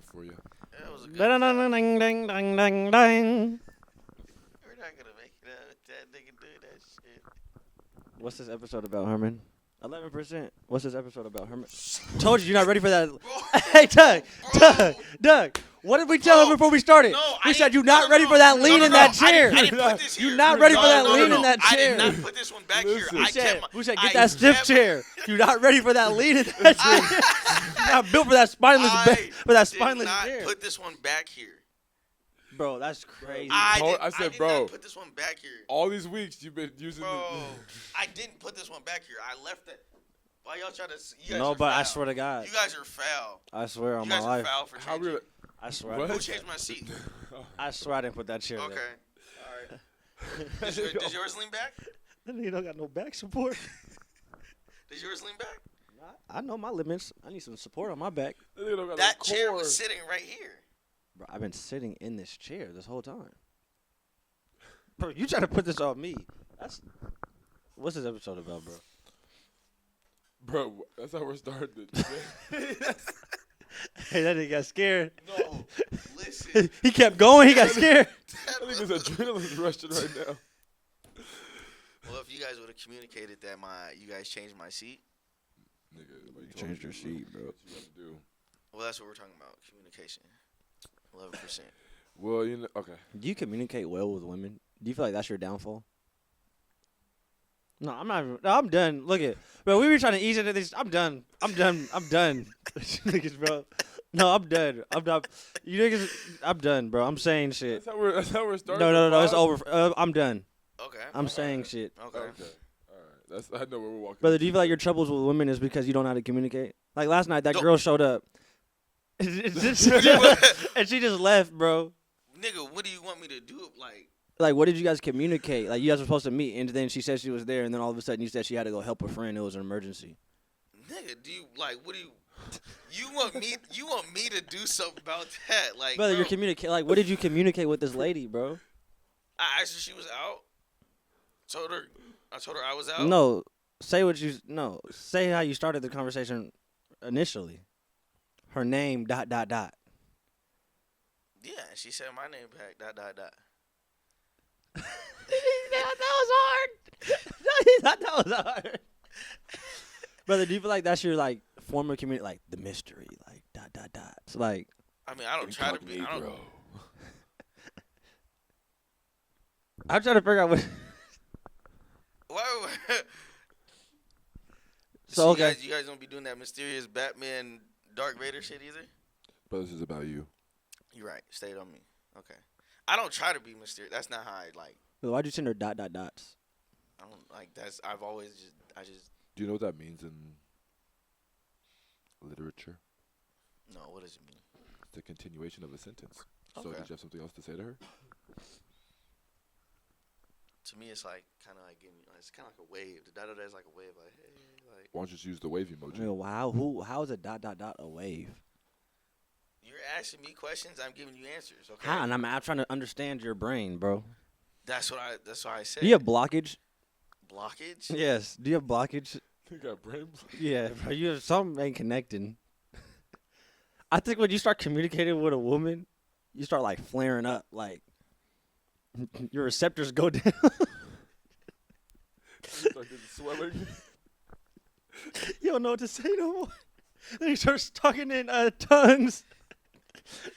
it for you. That was a good Ding, time. ding, ding, ding, ding, ding. We're not gonna make it out with that nigga do that shit. What's this episode about, Herman? 11%. What's this episode about, Herman? Told you you're not ready for that. Hey, Doug. What did we tell him before we started? No, We I said didn't- you're not no, ready no, for that no, lean no, in no, that chair. I didn't put this here. You're not ready for that lean in that I chair. did not put this one back Listen. here. We said get that stiff chair. You're not ready for that lean in that chair. You're not built for that spineless I chair. did not put this one back here. Bro, that's crazy. I said, did bro. not put this one back here. All these weeks you've been using Bro, I didn't put this one back here. I left it. Why y'all trying to? You guys No, are but I foul. swear to God. You guys are foul. I swear on You my guys are life. foul for How changing. we? I swear. What? Who changed my seat? I swear I didn't put that chair Okay. there. All right. Does yours lean back? That nigga don't got no back support. Does yours lean back? I know my limits. I need some support on my back. That chair was sitting right here. Bro, I've been sitting in this chair this whole time. Bro, you trying to put this on me. What's this episode about, bro? Bro, that's how we're starting. Hey, that nigga got scared. No, listen. He kept going. He got scared. I think there's adrenaline rushing right now. Well, if you guys would have communicated that you guys changed my seat, Nigga, like, You changed your seat, bro. What you gotta do. well, that's what we're talking about. Communication. 11%. Well, you know, okay. Do you communicate well with women? Do you feel like that's your downfall? No, I'm not. No, I'm done. Look at, bro. We were trying to ease into this. I'm done. Niggas, bro. No, I'm done. I'm not. You niggas, I'm done, bro. I'm saying shit. That's how we're starting. No. It's over. I'm done. Okay. I'm saying shit. Okay. Okay. All right. I know where we're walking. Brother, do you feel like your troubles with women is because you don't know how to communicate? Like last night, that No. girl showed up. And she just left, bro. Nigga, what do you want me to do? Like, what did you guys communicate? Like, you guys were supposed to meet, and then she said she was there, and then all of a sudden you said she had to go help a friend. It was an emergency. Nigga, what do you? You want me to do something about that? Like, Brother, bro, you're communicating. Like, what did you communicate with this lady, bro? I asked her she was out. I told her I was out. No, say how you started the conversation initially. Her name ... Yeah, she said my name back. ... that was hard. that was hard. Brother, do you feel like that's your like form of community, like the mystery, like ... It's like, I mean, I don't try to be. I don't. I'm trying to figure out what. Why? So okay. You guys don't be doing that mysterious Batman Dark Vader shit either. But this is about you. You're right. Stayed on me. Okay. I don't try to be mysterious. That's not how I like. Why'd you send her ... I don't like. I've always just. Do you know what that means in literature? No. What does it mean? It's the continuation of a sentence. So Okay. did you have something else to say to her? To me, it's like kind of like giving. It's kind of like a wave. The .... is like a wave. Like hey, like. Why don't you just use the wave emoji? Wow, how is a ... a wave? You're asking me questions. I'm giving you answers. Okay. How? And I'm trying to understand your brain, bro. That's what I said. Do you have blockage? Blockage? Yes. Do you have blockage? You got brain. Yeah, bro, you have something ain't connecting. I think when you start communicating with a woman, you start like flaring up, like your receptors go down. Start getting swelling. You don't know what to say no more. Then he starts talking in tongues.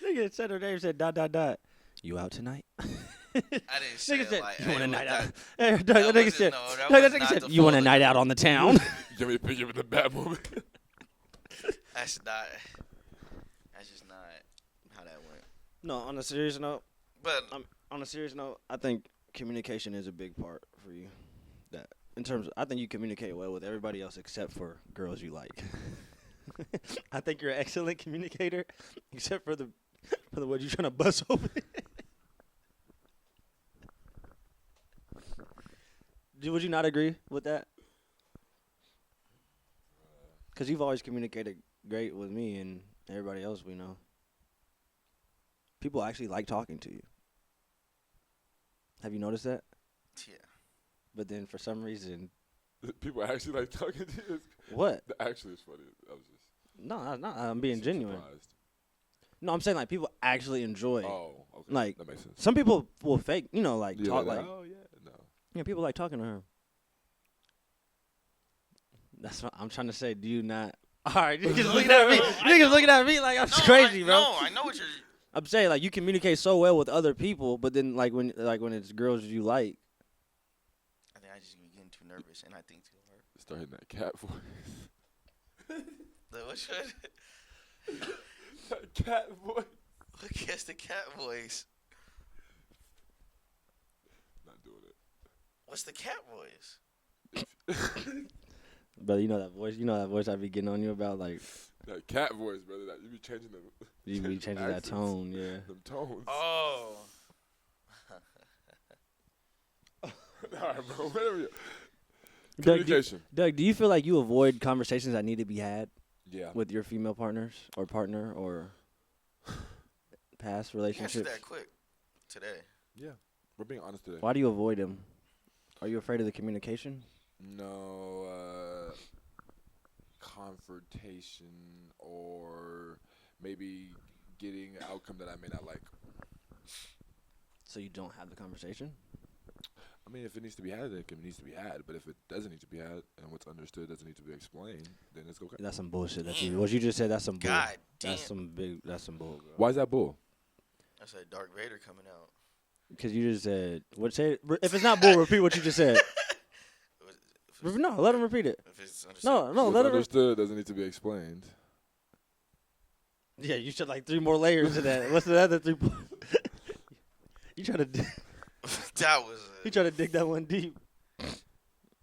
Nigga said her name, said ... You out tonight? I didn't say Nigga it said, like. you want a hey, night that- out? Hey, Doug, that that nigga wasn't- said, no, that Doug, was that nigga not said, the you want a full- night out on the town? You want me to pick you up in the bad moment? That's not. That's just not how that went. No, on a serious note, But I think communication is a big part for you. That in terms of, I think you communicate well with everybody else except for girls you like. I think you're an excellent communicator, except for the ones you're trying to bust open. Would you not agree with that? Because you've always communicated great with me and everybody else we know. People actually like talking to you. Have you noticed that? yeah, But then for some reason, People actually like talking to you. what? Actually, it's funny. I was just No, I'm being genuine. surprised. No, I'm saying like people actually enjoy. Oh, okay. Like That makes sense. some people will fake, like Yeah, talk like oh yeah, no. people like talking to her. That's what I'm trying to say. Do you not? All right, niggas looking at me. Niggas looking at me like I'm crazy, bro. No, I know what you're. I'm saying like you communicate so well with other people, but then like when it's girls you like. I think I just be getting too nervous and I think too hard. Start hitting that cat voice. What should? That cat voice. Look, guess the cat voice. Not doing it. What's the cat voice? But you know that voice I be getting on you about, like That cat voice, brother. That you be changing them. you be changing that accents. tone, yeah. Them tones. Oh. All right, bro. Whatever. Doug, Communication. do you feel like you avoid conversations that need to be had Yeah. with your female partners or partner or past You answered relationships? that quick today. Yeah. We're being honest today. Why do you avoid them? Are you afraid of the communication? No confrontation or maybe getting an outcome that I may not like. So you don't have the conversation? I mean, if it needs to be had, it needs to be had. But if it doesn't need to be had and what's understood doesn't need to be explained, then it's okay. That's some bullshit. What you just said. That's some bull. God damn. That's some bull. Bro. Why is that bull? I said Darth Vader coming out. Because you just said if it's not bull, repeat what you just said. No, let him repeat it. If it's understood. No, What's let him. understood doesn't need to be explained. Yeah, you should like 3 more layers to that. What's the other 3? You try to That was. you try to dig that one deep.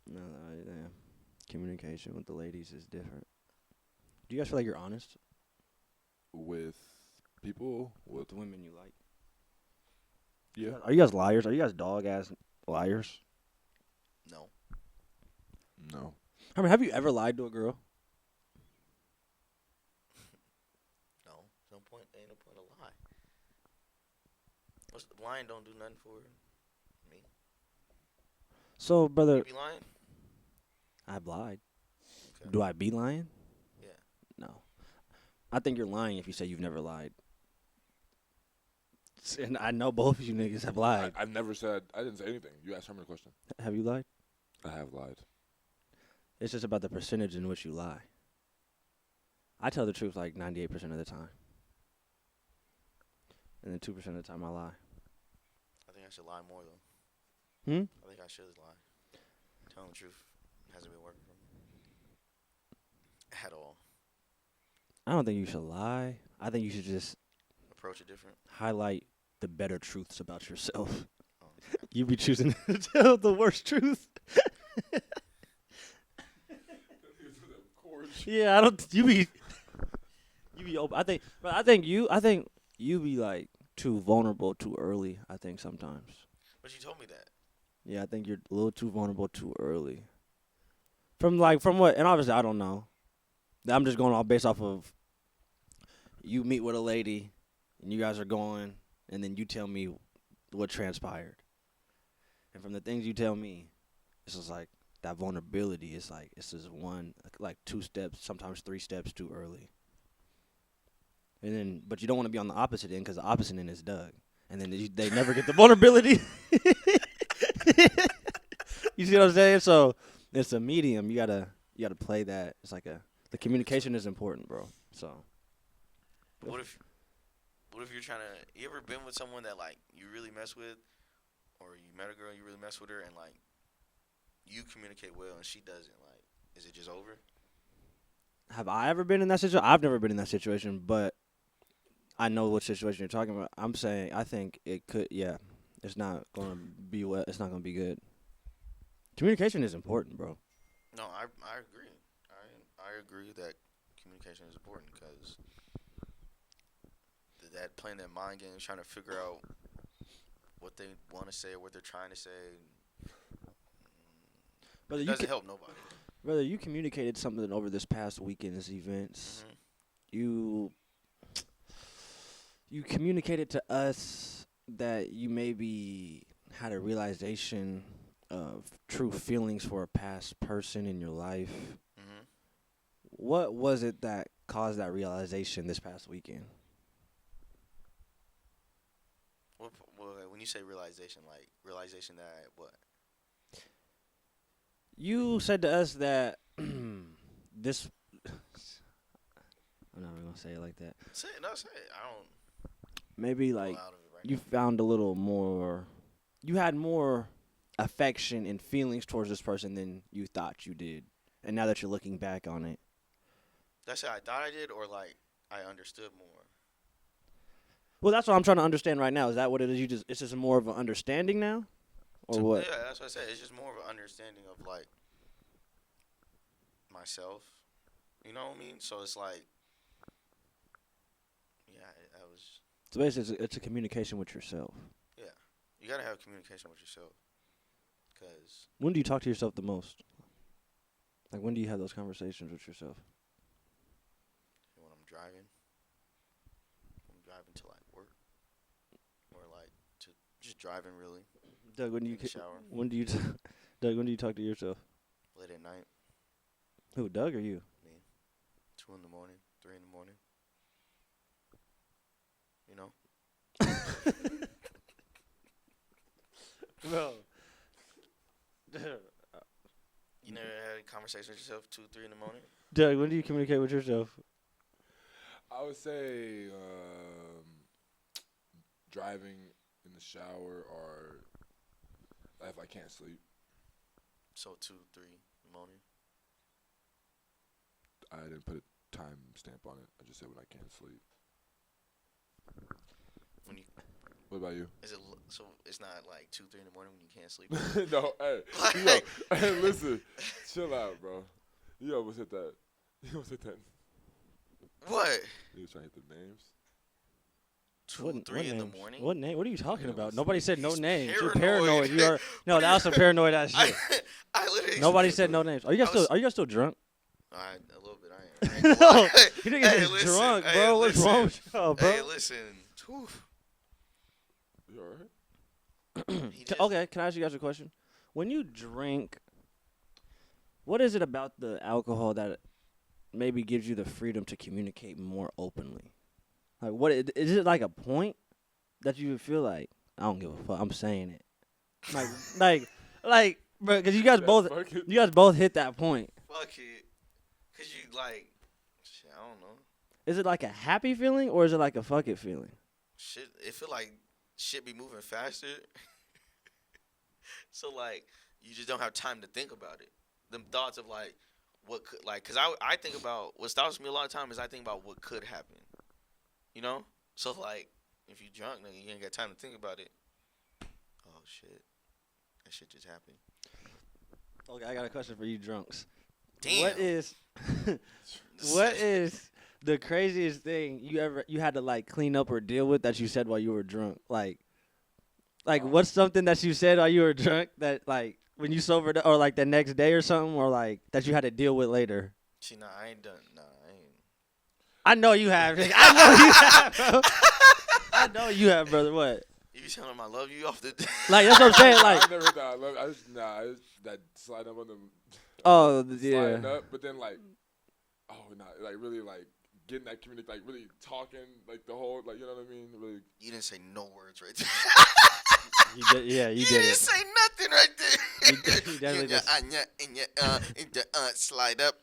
No, yeah. Communication with the ladies is different. Do you guys feel like you're honest With people, with the women you like? yeah. Are you guys liars? Are you guys dog ass liars? No. No. I mean, have you ever lied to a girl? No. No point. Ain't no point to lie. Lying don't do nothing for me. So, brother, You be lying? I've lied. Okay. Do I be lying? Yeah. No. I think you're lying if you say you've never lied. And I know both of you niggas have lied. I never said. I didn't say anything. You asked Herman a question. Have you lied? I have lied. It's just about the percentage in which you lie. I tell the truth like 98% of the time. And then 2% of the time I lie. I think I should lie more though. Hmm? I think I should lie. Telling the truth hasn't been working for me at all. I don't think you should lie. I think you should just Approach it different. highlight the better truths about yourself. Oh, okay. You be choosing to tell the worst truth. Yeah, I don't. You be open. I think you be like too vulnerable too early. I think sometimes. But you told me that. Yeah, I think you're a little too vulnerable too early. From what? And obviously, I don't know. I'm just going based off of you meet with a lady, and you guys are going, and then you tell me what transpired. And from the things you tell me, it's just like that vulnerability is like it's just like 2 steps, sometimes 3 steps too early. And then, but you don't want to be on the opposite end because the opposite end is Doug, and then they never get the vulnerability. You see what I'm saying? So it's a medium. You gotta play that. It's like the communication is important, bro. So. But what if you're trying to? You ever been with someone that like you really mess with, or you met a girl you really mess with her and like you communicate well and she doesn't? Like, is it just over? Have I ever been in that situation? I've never been in that situation, but I know what situation you're talking about. I'm saying I think it could. Yeah, it's not gonna be well. It's not gonna be good. Communication is important, bro. No, I agree. I agree that communication is important because that playing that mind game, trying to figure out what they want to say or what they're trying to say, Brother, doesn't help nobody. Brother, you communicated something over this past weekend's events. Mm-hmm. You communicated to us that you maybe had a realization of true feelings for a past person in your life. Mm-hmm. What was it that caused that realization this past weekend? Well, okay, when you say realization, like realization that what? You said to us that this. I'm not even gonna say it like that. Say it. No, say it. I don't Maybe pull like out of it right you now. found a little more. You had more affection and feelings towards this person than you thought you did, and now that you're looking back on it, That's what I thought I did, or like I understood more. well, that's what I'm trying to understand right now. Is that what it is? It's just more of an understanding now, or what? Yeah, that's what I said. It's just more of an understanding of like myself. You know what I mean? So it's like, yeah, I was. So basically, it's a communication with yourself. Yeah, you gotta have communication with yourself. Cause When do you talk to yourself the most? Like, when do you have those conversations with yourself? when I'm driving to like work, or like to just driving really Doug, when do you in the shower, Doug, when do you talk to yourself? late at night, Who, Doug or you? me, 2 in the morning, 3 in the morning. You know, No. you never had a conversation with yourself 2, 3 in the morning. Doug, when do you communicate with yourself? I would say driving in the shower or if I can't sleep. So 2, 3 in the morning. I didn't put a time stamp on it. I just said when I can't sleep. When you What about you? is it so it's not like 2, 3 in the morning when you can't sleep. No, hey, hey, listen, chill out, bro. You almost hit that. You almost hit that. What? You was trying to hit the names. 2, 3 in the morning. What name? What are you talking Yeah, about? listen. Nobody said no He's names. You're paranoid. paranoid. You are no. That was some paranoid ass shit. I literally. Nobody said no names. Are you guys I was- still? Are you guys still drunk? A little bit. I ain't gonna lie. You niggas Hey, is listen, drunk, hey, bro. What's listen. wrong with y'all, bro? Hey, listen. Whew. You alright? He just- Okay, can I ask you guys a question? When you drink, what is it about the alcohol that maybe gives you the freedom to communicate more openly? Like, what is it like a point that you feel like I don't give a fuck? I'm saying it, like, bro, because you guys Yeah, both fuck it. hit that point. Fuck it. Cause you like, shit, I don't know. Is it like a happy feeling or is it like a fuck it feeling? Shit, it feel like shit be moving faster. So like, you just don't have time to think about it. Them thoughts of like, what could like, cause I think about what stops me a lot of time is I think about what could happen. You know? So like, if you drunk, nigga, you ain't got time to think about it. Oh shit, that shit just happened. Okay, I got a question for you drunks. Damn. What is the craziest thing you had to like clean up or deal with that you said while you were drunk? Like what's something that you said while you were drunk that like when you sobered up or like the next day or something or like that you had to deal with later? See, nah, I ain't done. Nah, I ain't. I know you have. Nigga. I know you have, bro. I know you have, brother. What? You telling him I love you off the. Like that's what I'm saying. I Like never thought I love. I just that slide up on them. yeah. Sliding up, but then like, oh, like really like getting that community, like really talking, like the whole, like you know what I mean? Really. You didn't say no words right there. You did, yeah, you You did didn't it. say nothing right there. You definitely slide up.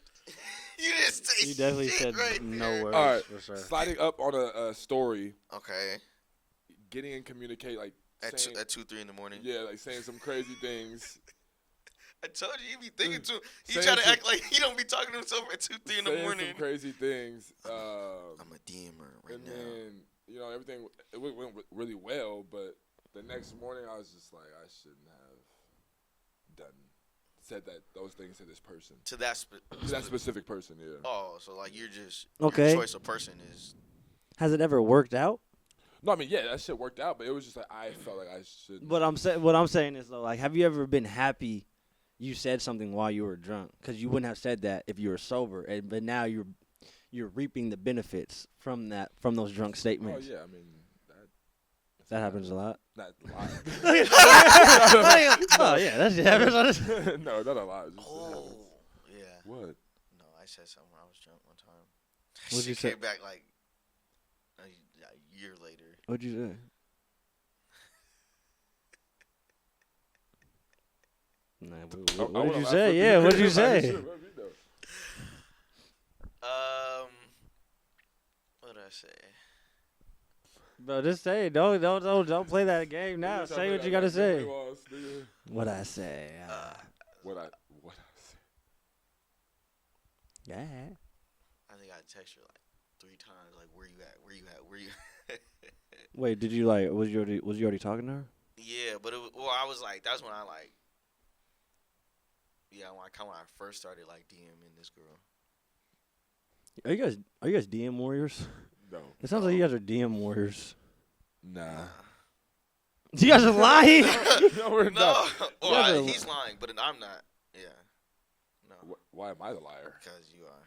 You didn't say You definitely shit said right no there. words All right, for sure. sliding up on a story, Okay. getting and communicate like At saying, 2, 3 in the morning. yeah, like saying some crazy things. I told you, he be thinking too. He Saying try to some- act like he don't be talking to himself at 2, 3 in the saying morning. some crazy things. I'm a DMer right And now. then everything it went really well, but the next morning I was just like I shouldn't have said those things to this person, To that to that specific person. Yeah. Oh, so like you're just Okay. your choice of person is Has it ever worked out? No, I mean yeah, that shit worked out, but it was just like I felt like I should. What I'm saying is though, like, have you ever been happy you said something while you were drunk? Because you wouldn't have said that if you were sober, but now you're reaping the benefits from those drunk Oh statements. yeah, I mean That happens a lot. Not a lot. Oh yeah, that shit happens. No, not a lot. It just oh happens. yeah. What? No, I said something when I was drunk one time. What'd you She say? came back like a year later. What'd you say? Nah, I what did wanna you laugh say? with Yeah, you. what did you Like, say? shit, let me know. What did I say? Bro, just say it. Don't play that game now. Nigga, Say what you like, gotta say. memory loss, nigga. What I say? What I say. Yeah. I think I text her like 3 times. Like, where you at? Where you at? Where you at? Wait, did you like? Was you already talking to her? Yeah, but it was, well, I was like, that's when I like. Yeah, when I first started like DMing this girl. Are you guys DM warriors? No. It sounds like you guys are DM warriors. Nah. You guys are lying. No, we're No, not. well, he's lying, but I'm not. Yeah, no, Why am I the liar? because you are.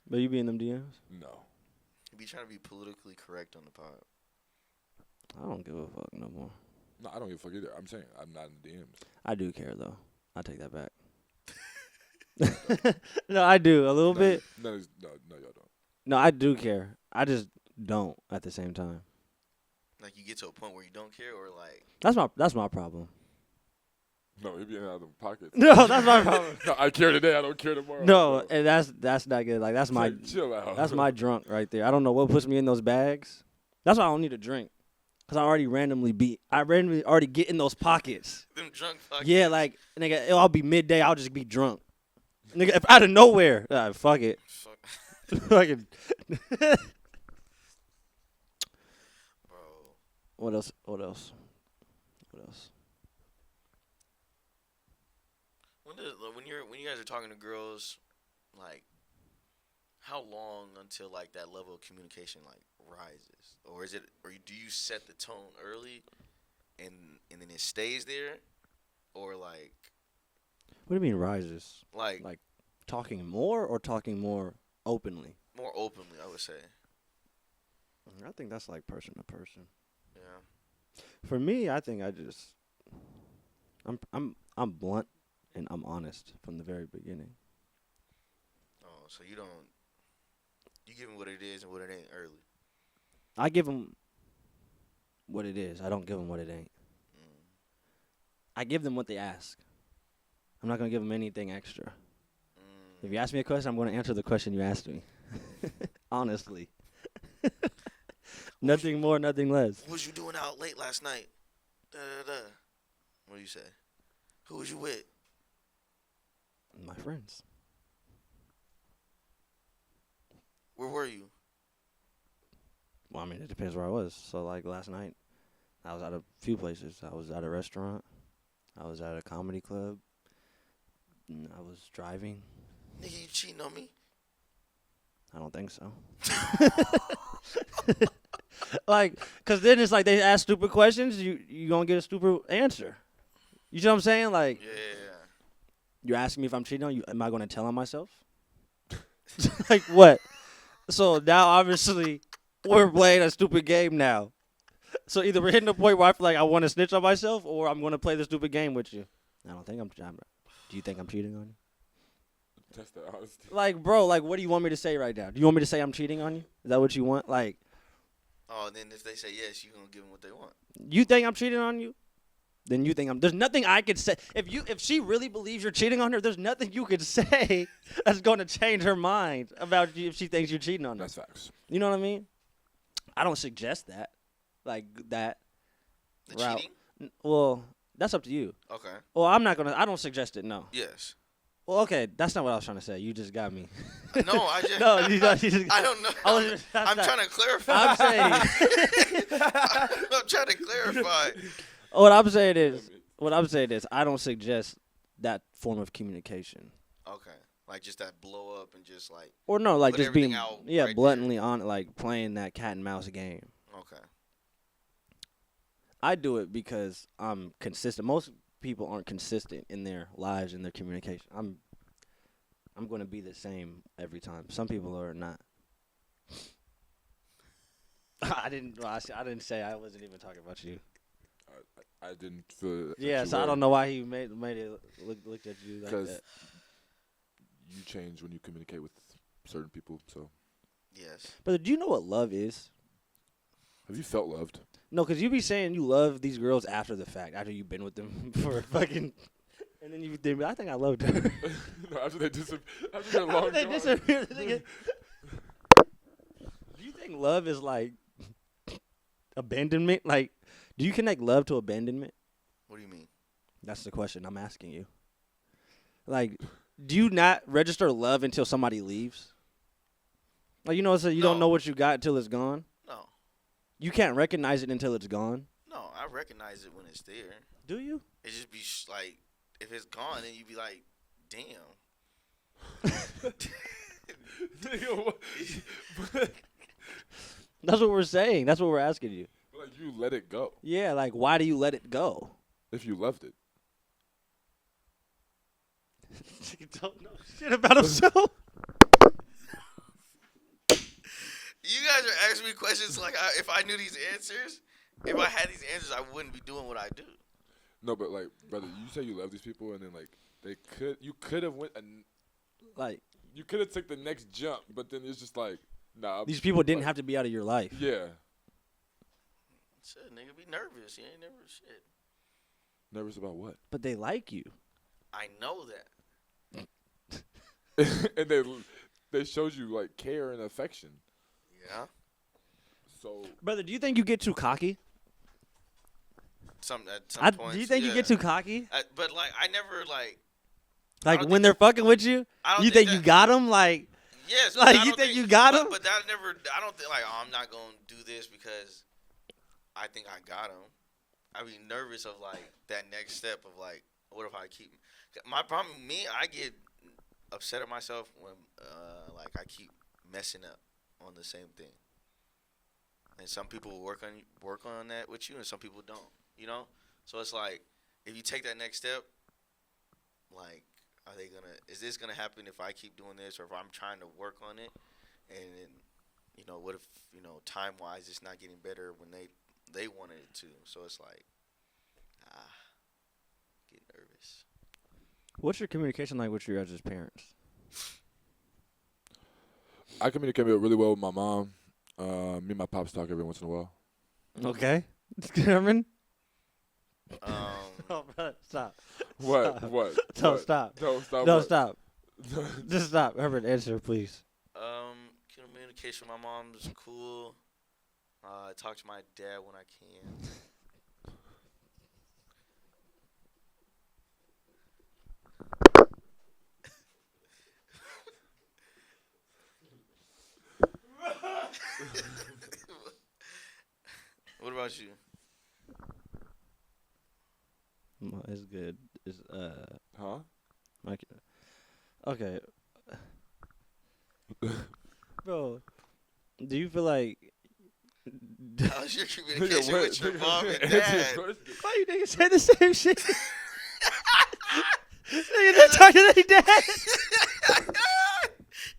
But you be in them DMs? No. You be trying to be politically correct on the pod. I don't give a fuck no more. No, I don't give a fuck either. I'm saying I'm not in the DMs. I do care though. I take that back. No, I do a little bit. No, y'all don't. No, I do care. I just don't at the same time. Like you get to a point where you don't care, or like That's my problem. No, he be in out of them pockets. No, that's my problem. No, I care today. I don't care tomorrow. No, bro. and that's not good. Like that's my Like, chill out. that's my drunk right there. I don't know what puts me in those bags. That's why I don't need a drink. Cause I randomly already get in those pockets. them drunk fuckers. Yeah, like nigga, I'll be midday. I'll just be drunk. Nigga, if out of nowhere, fuck it. Fuck. Fucking. Bro. What else? When you guys are talking to girls, like, how long until like that level of communication like rises, or do you set the tone early, and then it stays there, or like What do you mean rises? like Talking more or talking more openly? more openly? I would say. I think that's like person to person. Yeah. For me, I think I'm blunt and I'm honest from the very beginning. Oh, so you give them what it is and what it ain't early. I give them what it is. I don't give them what it ain't. I give them what they ask. I'm not gonna give them anything extra. If you ask me a question, I'm gonna answer the question you asked me. Honestly. Nothing more, nothing less. What was you doing out late last night? Da da da. What do you say? Who was you with? My friends. Where were you? Well, I mean, it depends where I was. So, like, last night, I was at a few places. I was at a restaurant. I was at a comedy club. And I was driving. Nigga, you cheating on me? I don't think so. Like, because then it's like they ask stupid questions. You going to get a stupid answer. You know what I'm saying? Like, Yeah. you're asking me if I'm cheating on you. Am I going to tell on myself? Like, what? So now, obviously, we're playing a stupid game now. So either we're hitting the point where I feel like I want to snitch on myself, or I'm going to play the stupid game with you. I don't think I'm. Do you think I'm cheating on you? That's the honesty. Like, bro, like, what do you want me to say right now? Do you want me to say I'm cheating on you? Is that what you want? Like, Oh, and then if they say yes, you gonna give them what they want. you think I'm cheating on you? Then you think I'm. There's nothing I could say. If she really believes you're cheating on her, there's nothing you could say that's going to change her mind about you if she thinks you're cheating on her. That's facts. You know what I mean? I don't suggest that. Like that. The route. cheating? Well, that's up to you. Okay. Well, I don't suggest it, no. Yes. Well, okay, that's not what I was trying to say. You just got me. No, I just. No, you just I don't know. I'm trying to clarify. I'm saying. I'm trying to clarify. What I'm saying is, I don't suggest that form of communication. Okay. Like just that blow up and just like. Or no, like Put just being, everything out right bluntly on, like playing that cat and mouse game. Okay. I do it because I'm consistent. Most people aren't consistent in their lives and their communication. I'm going to be the same every time. Some people are not. I didn't say I wasn't even talking about you. I didn't feel that. Yeah, you so I were, don't know why he made it looked at you like because that. you change when you communicate with certain people. So, Yes. But do you know what love is? have you felt loved? No, because you be saying you love these girls after the fact, after you've been with them for fucking And then you think, I think I loved her. No, after they disappear, after they're long They gone. disappear. Do you think love is like abandonment? Like, do you connect love to abandonment? What do you mean? That's the question I'm asking you. Like, do you not register love until somebody leaves? Like, you know, so you don't know what you got until it's gone? No. You can't recognize it until it's gone? No, I recognize it when it's there. Do you? It just be like, if it's gone, then you be like, damn. That's what we're saying. That's what we're asking you. Like, you let it go. Yeah, like, why do you let it go? If you loved it. You don't know shit about himself. You guys are asking me questions like if I knew these answers, if I had these answers, I wouldn't be doing what I do. No, but like, brother, you say you love these people, and then like you could have went Like, you could have took the next jump, but then it's just like, nah. these people didn't have to be out of your life. Yeah. Shit, nigga, be nervous. You ain't never shit. Nervous about what? But they like you. I know that. And they showed you like care and affection. Yeah. So, Brother, do you think you get too cocky? At some points. Do you think you get too cocky? But like, I never like. Like when they're fucking with you, you think you got them? Like, yes. Like you think you got them? But that never. I don't think like I'm not gonna do this because I think I got them. I be nervous of like that next step of like, what if I keep my problem? I get upset at myself when like I keep messing up on the same thing. And some people work on that with you, and some people don't. You know, so it's like if you take that next step, like, is this gonna happen if I keep doing this, or if I'm trying to work on it, and you know, what if time wise it's not getting better when they wanted it to? So it's like, get nervous. What's your communication like with your guys' parents? I communicate really well with my mom. Me and my pops talk every once in a while. Okay. Cameron? Oh, bro, stop. What? Stop. What? No, What? stop. No, stop. No, what? stop. Just stop. Herbert, answer, please. Communication with my mom is cool. I talk to my dad when I can. What about you? It's good. It's Huh? like, okay. Bro, do you feel like How's your communication with your mom and Answer dad? the question. why you niggas say the same shit? Niggas not talking to their dad.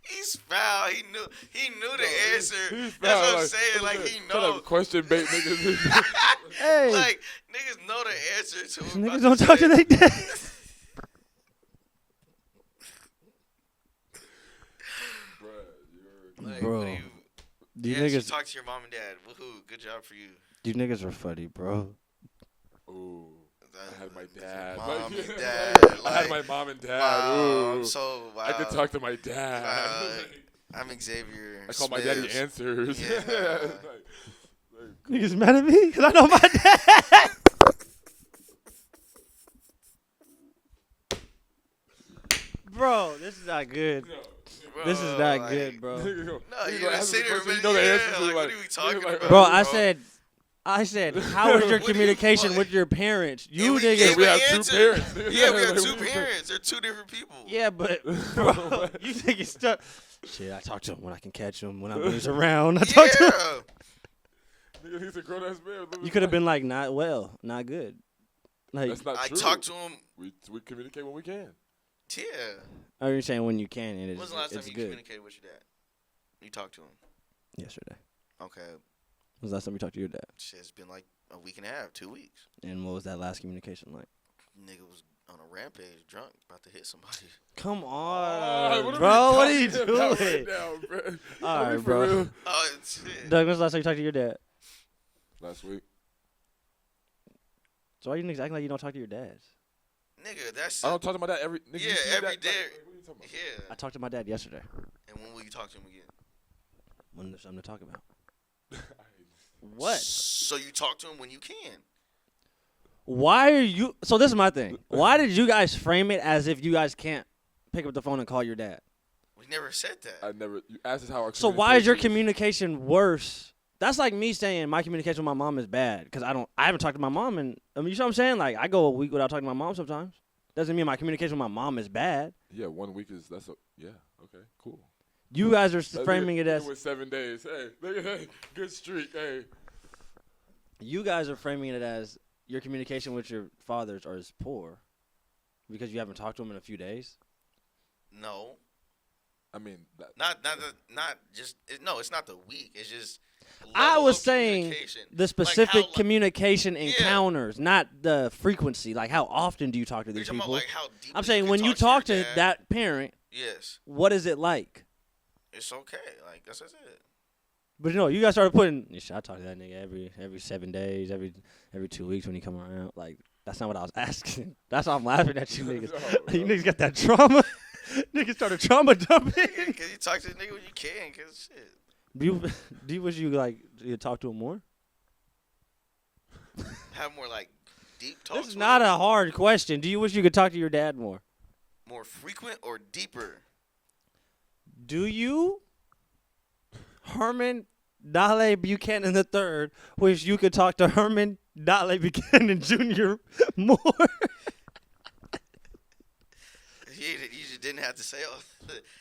He's foul. He knew the answer. He's That's what foul, I'm saying. Like he Kind know. of question bait niggas. Hey, Like niggas know the answer to him. niggas don't talk to their dad. Like, Bro, what do you you niggas, talk to your mom and dad. Woohoo! Good job for you. you niggas are funny, bro. Ooh. I had my dad. Mom Like, and dad. I had Like, my mom and dad. wow, Ooh. I'm so wow. I could talk to my dad. I'm Xavier. I call my daddy Smith. answers. Yeah. Niggas mad at me because I know my dad. Bro, this is not good. Bro, This is not like, good, bro. No, you gotta gotta sit there, you man. know the Yeah, answers. like, Like, what are we talking like, about? Bro, I said, how is your What do you communication want? with your parents? Yeah, You we niggas. gave we an have two answer. parents. Yeah, we have Like, two parents. They're two different people. Yeah, but bro, you think it's stuck. Shit, I talk to him when I can catch him when he's around. I talk to him. Yeah. Nigga, he's a grown ass man. You could have been like, not well, not good. Like, That's not I true. talk to him. We communicate when we can. Yeah. oh, you're saying when you can, and When it's, was the last time it's you good. communicated with your dad? You talked to him. Yesterday. Okay. When was the last time you talked to your dad? Shit, it's been like a week and a half, 2 weeks. And what was that last communication like? Nigga was on a rampage, drunk, about to hit somebody. Come Oh, on, bro. What are you doing? Right now, bro? All right, For bro. real? Oh, shit. Doug, when's the last time you talked to your dad? Last week. So why you niggas acting like you don't talk to your dads? Nigga, that's I don't talk to my dad every. Nigga, you Yeah, see your every dad? day. Like, what are you talking about? yeah. I talked to my dad yesterday. And when will you talk to him again? When there's something to talk about. What? So you talk to him when you can. Why are you? So this is my thing. Why did you guys frame it as if you guys can't pick up the phone and call your dad? We never said that. I never. You asked us how our. So why is your communication communication worse? That's like me saying my communication with my mom is bad because I haven't talked to my mom, and I mean, you know what I'm saying? Like I go a week without talking to my mom sometimes. Doesn't mean my communication with my mom is bad. Yeah, 1 week is yeah. Okay, cool. You guys are Let's framing it as with 7 days. Hey, look at that good streak. Hey, you guys are framing it as your communication with your fathers is poor because you haven't talked to them in a few days. No, I mean that. not just no. It's not the week. It's just. I level was of saying communication. the specific how, communication Yeah. encounters, not the frequency. Like how often do you talk to You're these talking people? about like how deep. I'm saying when you talk to your dad, that parent, Yes, what is it like? it's okay. Like that's it. But you guys started putting. I talk to that nigga every 7 days, every 2 weeks when he come around. Like that's not what I was asking. That's why I'm laughing at you niggas. No, You niggas got that trauma. Niggas started trauma dumping. Because you talk to the nigga when you can. Cause shit. Do you wish you talk to him more? Have more like deep talks. This is not a hard question. Do you wish you could talk to your dad more? More frequent or deeper. Do you, Herman Dale Buchanan III, wish you could talk to Herman Dale Buchanan Jr. more? You just didn't have to say all.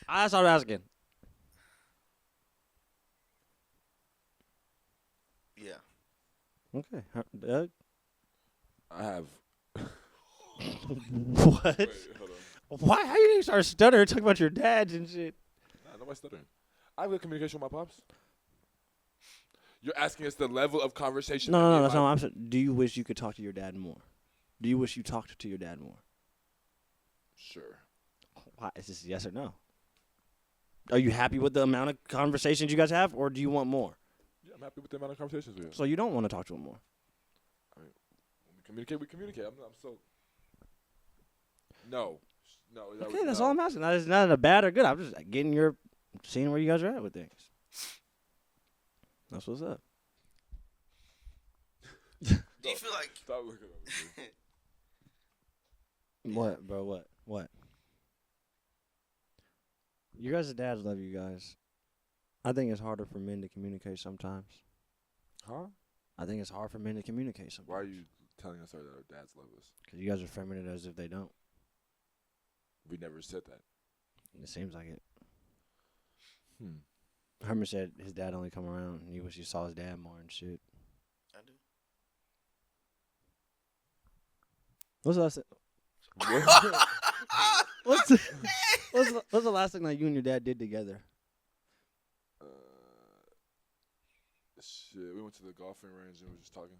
I started asking. Yeah. Okay, Doug. I have. What? Wait, hold on. Why? How you didn't start stuttering talking about your dads and shit? Nah, nobody's stuttering. I have good communication with my pops. You're asking us the level of conversation. No. That's not what I'm saying. Do you wish you could talk to your dad more? Do you wish you talked to your dad more? Sure. Why? Is this yes or no? Are you happy with the amount of conversations you guys have, or do you want more? Yeah, I'm happy with the amount of conversations we have. So you don't want to talk to him more. When we communicate. I'm so. No. Okay, that's all I'm asking. That is not a bad or good. I'm just seeing where you guys are at with things. That's what's up. Do you feel like Stop looking at me. What, bro? What? You guys' dads love you guys. I think it's harder for men to communicate sometimes. Huh? I think it's hard for men to communicate sometimes. Why are you telling us that our dads love us? Because you guys are framing it as if they don't. We never said that. It seems like it. Hmm. Herman said his dad only come around and he wish he saw his dad more and shit. I do? What's the last what's the last thing that you and your dad did together? Shit, we went to the golfing range and we were just talking.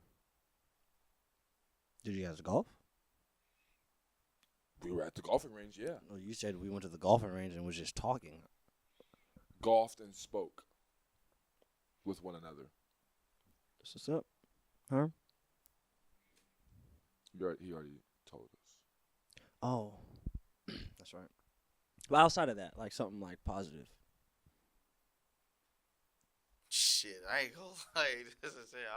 Did you guys golf? We were at the golfing range, yeah. No, you said we went to the golfing range and was just talking. Golfed and spoke with one another. That's what's up, huh? He already told us. Oh, that's right. But outside of that, like something like positive. Shit, I ain't gonna lie. This is it.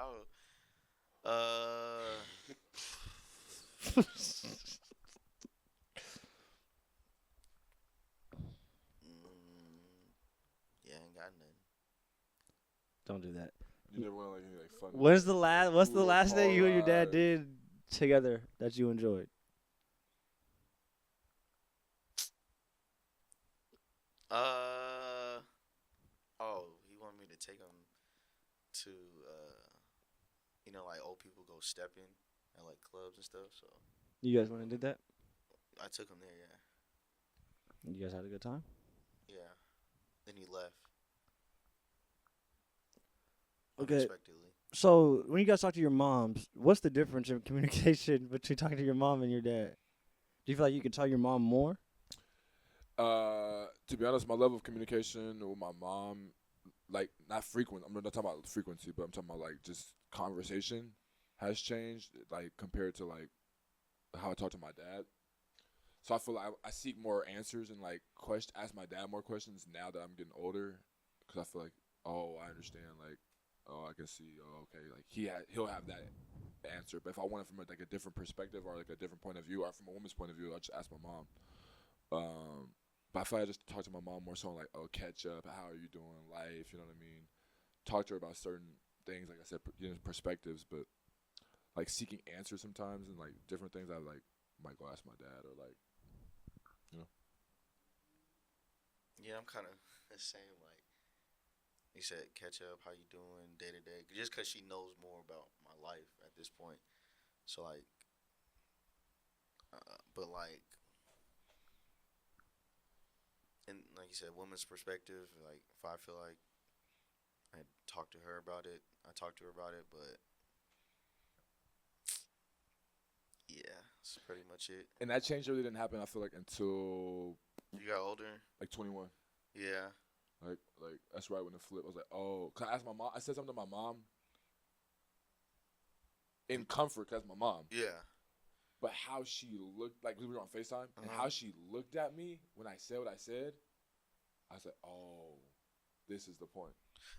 Yeah, ain't got nothing. Don't do that. You never went on any fun. What's the last thing you and your dad rides. did together that you enjoyed? He wanted me to take him to, like old people go stepping at like clubs and stuff. So You guys went and did that? I took him there. Yeah. You guys had a good time? Yeah. Then he left. Okay. Unexpectedly. So when you guys talk to your moms, what's the difference in communication between talking to your mom and your dad? Do you feel like you could tell your mom more? To be honest, my level of communication with my mom, like not frequent. I'm not talking about frequency, but I'm talking about like just conversation has changed, like compared to like how I talk to my dad. So I feel like I seek more answers and like ask my dad more questions now that I'm getting older, because I feel like, oh, I understand. Like, oh, I can see. Oh, okay. Like he'll have that answer. But if I want it from like a different perspective or like a different point of view, or from a woman's point of view, I'll just ask my mom. But I feel like I just talk to my mom more so on like, oh, catch up. How are you doing? Life. You know what I mean? Talk to her about certain things. Like I said, perspectives. But like seeking answers sometimes and like different things, I like might go ask my dad or like, you know. Yeah, I'm kind of the same. Like you said, catch up. How you doing day to day? Just because she knows more about my life at this point. So like, but like, and like you said, woman's perspective. Like if I feel like I talk to her about it, I talk to her about it. But yeah, that's pretty much it. And that change really didn't happen, I feel like, until You got older. like 21. Yeah. Like that's right when the flip. I was like, oh, cause I asked my mom. I said something to my mom in comfort, cause my mom. Yeah. But how she looked, like we were on FaceTime, and how she looked at me when I said what I said, I said, oh, this is the point.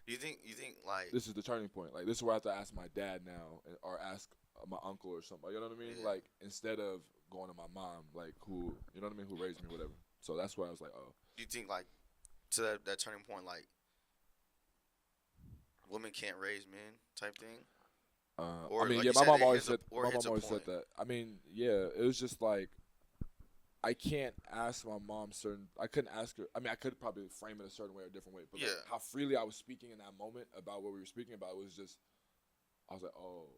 You think like This is the turning point. Like this is where I have to ask my dad now, or ask my uncle or something. You know what I mean? Yeah. Like instead of going to my mom, like who, you know what I mean, who raised me, whatever. So that's where I was like, oh. do you think like to that turning point, like women can't raise men type thing? Or I mean, like yeah, you my said, mom it always hits a- said. or My hits mom a always said point. that. I mean, yeah, it was just like I can't ask my mom certain. I couldn't ask her. I mean, I could probably frame it a certain way or a different way, but like, Yeah. how freely I was speaking in that moment about what we were speaking about was just. I was like, oh,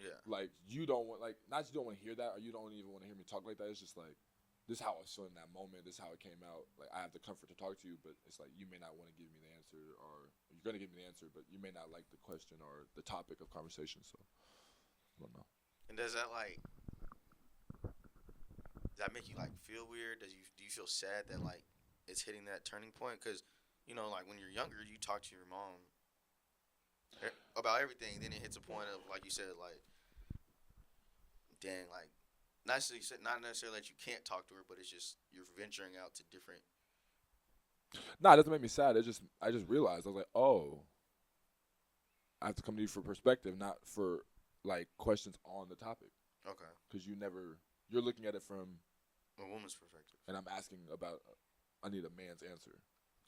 Yeah. like you don't want, like not you don't want to hear that, or you don't even want to hear me talk like that. It's just like this is how I was feeling in that moment. This is how it came out. Like I have the comfort to talk to you, but it's like you may not want to give me the answer, or you're gonna give me the answer, but you may not like the question or the topic of conversation. So I don't know. And does that like does that make you like feel weird? Do you feel sad that like it's hitting that turning point? Because you know, like when you're younger, you talk to your mom about everything. Then it hits a point of like you said, like dang, like not necessarily that you can't talk to her, but it's just you're venturing out to different. Nah, it doesn't make me sad. I just realized I was like, oh, I have to come to you for perspective, not for like questions on the topic, Okay. because you're looking at it from, A woman's perspective. and I'm asking about. I need a man's answer.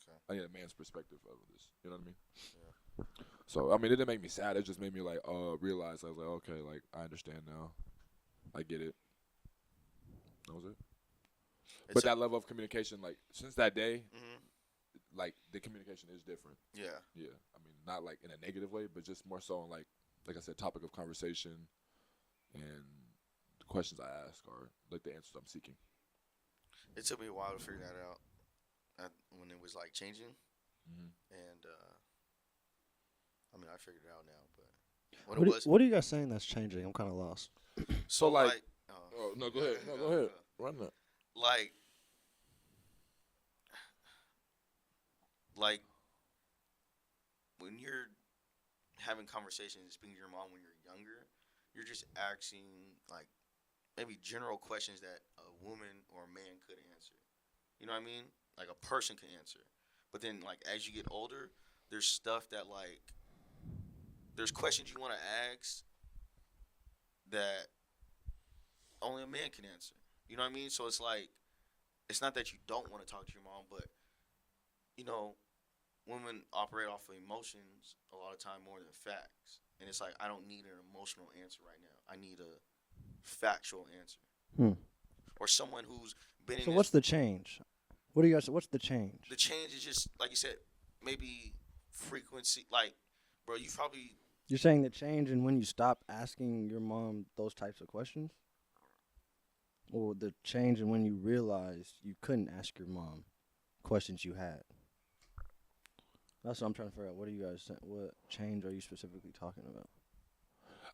Okay. I need a man's perspective of this. You know what I mean? Yeah. So I mean, it didn't make me sad. It just made me like, realize I was like, okay, like I understand now. I get it. That was it. But that level of communication, like since that day, like the communication is different. Yeah. Yeah, I mean, not like in a negative way, but just more so on like I said, topic of conversation, and the questions I ask are like the answers I'm seeking. It took me a while to figure that out when it was like changing, Mm-hmm. and I mean I figured it out now, but when it was What are you guys saying that's changing? I'm kind of lost. So like, oh no, go ahead, no, go ahead, run that. Like when you're having conversations, speaking to your mom when you're younger, you're just asking like maybe general questions that a woman or a man could answer. You know what I mean? Like a person can answer. But then like as you get older, there's stuff that like there's questions you want to ask that only a man can answer. You know what I mean? So it's like it's not that you don't want to talk to your mom, but you know, women operate off of emotions a lot of time more than facts. And it's like I don't need an emotional answer right now. I need a factual answer. Or someone who's been in So what's the change? What do you guys? What's the change? The change is just like you said, maybe frequency. Like, bro, you probably You're saying the change in when you stop asking your mom those types of questions, or the change in when you realized you couldn't ask your mom questions you had. That's what I'm trying to figure out. What are you guys? What change are you specifically talking about?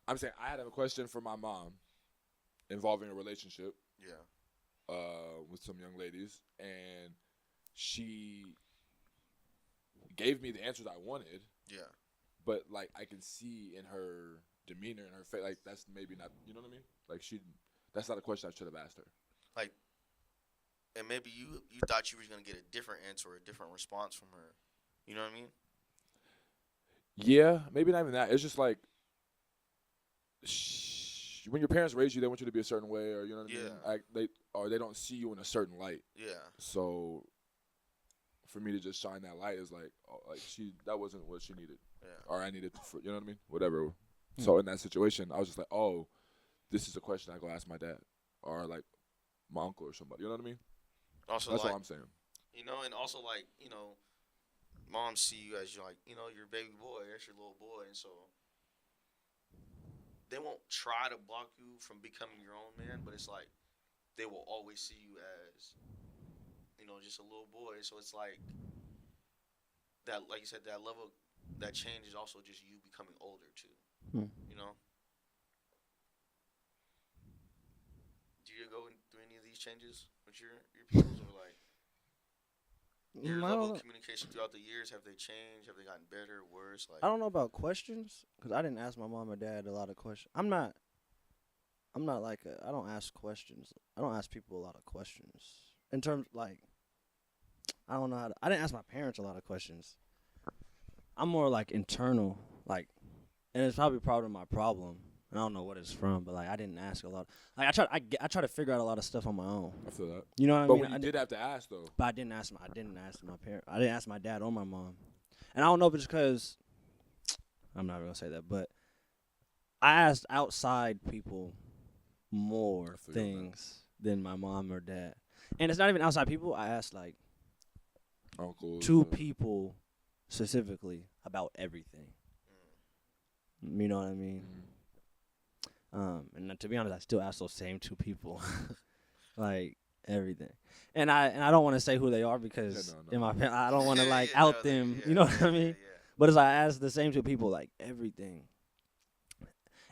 I'm saying I had a question for my mom involving a relationship. yeah. With some young ladies, and she gave me the answers I wanted. Yeah. But like I can see in her demeanor and her face, like that's maybe not. You know what I mean? Like that's not a question I should have asked her. Like and maybe you thought you were gonna get a different answer or a different response from her. You know what I mean? Yeah, maybe not even that. It's just like when your parents raise you, they want you to be a certain way, or you know what I mean. Yeah. They don't see you in a certain light. Yeah. So for me to just shine that light is like, that wasn't what she needed, Yeah. or I needed for, you know what I mean. Whatever. So in that situation, I was just like, oh, this is a question I go ask my dad, or like my uncle or somebody. You know what I mean? Also, That's like, all I'm saying. and also like, moms see you as your your baby boy, that's your little boy, and so they won't try to block you from becoming your own man, but it's like they will always see you as, just a little boy. So it's like that, like you said, that level, that change is also just you becoming older too. Hmm. You know? Do you go through any of these changes with your pupils, or like your I level don't of know. communication throughout the years? Have they changed? Have they gotten better, worse? Like, I don't know about questions because I didn't ask my mom or dad a lot of questions. I'm not. Like I don't ask questions. I don't ask people a lot of questions. In terms like, I don't know how to. I didn't ask my parents a lot of questions. I'm more like internal, like, and it's probably part of my problem. And I don't know what it's from, but like I didn't ask a lot. Like I try to figure out a lot of stuff on my own. I feel that. You know what I But mean? when you did have to ask though, But I didn't ask my parent. I didn't ask my dad or my mom. And I don't know if it's because I'm not gonna say that, but I asked outside people more I feel that. things than my mom or dad. And it's not even outside people. I asked like uncles, two people specifically about everything. You know what I mean? And to be honest, I still ask those same two people, like everything. And I don't want to say who they are because Yeah, no. I don't want to like Yeah, out no, them. yeah, You know what yeah, I mean? Yeah. But as I ask the same two people like everything,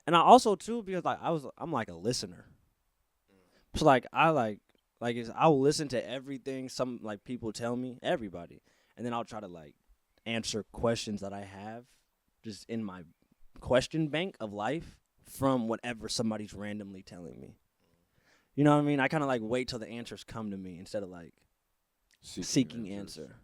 and I also too because like I'm like a listener. So like I will listen to everything some like people tell me, everybody, and then I'll try to like answer questions that I have just in my question bank of life from whatever somebody's randomly telling me. You know what I mean? I kind of like wait till the answers come to me instead of like seeking answer.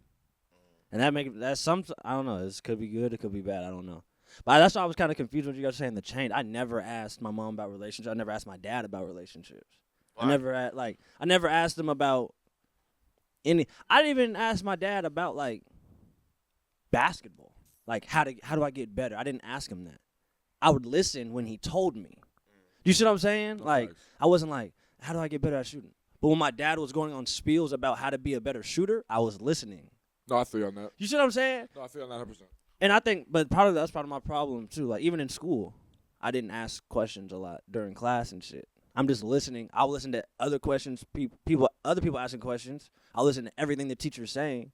And that's some I don't know. This could be good. It could be bad. I don't know. But that's why I was kind of confused when you guys were saying the change. I never asked my mom about relationships. I never asked my dad about relationships. Why? I never asked them about any. I didn't even ask my dad about like basketball. Like how do I get better? I didn't ask him that. I would listen when he told me. You see what I'm saying? Like I wasn't like, how do I get better at shooting? But when my dad was going on spiels about how to be a better shooter, I was listening. No, I feel you on that. You see what I'm saying? No, I feel on that 100%. And I think, but probably that's part of my problem too. Like even in school, I didn't ask questions a lot during class and shit. I'm just listening. I'll listen to other questions, other people asking questions. I'll listen to everything the teacher's saying,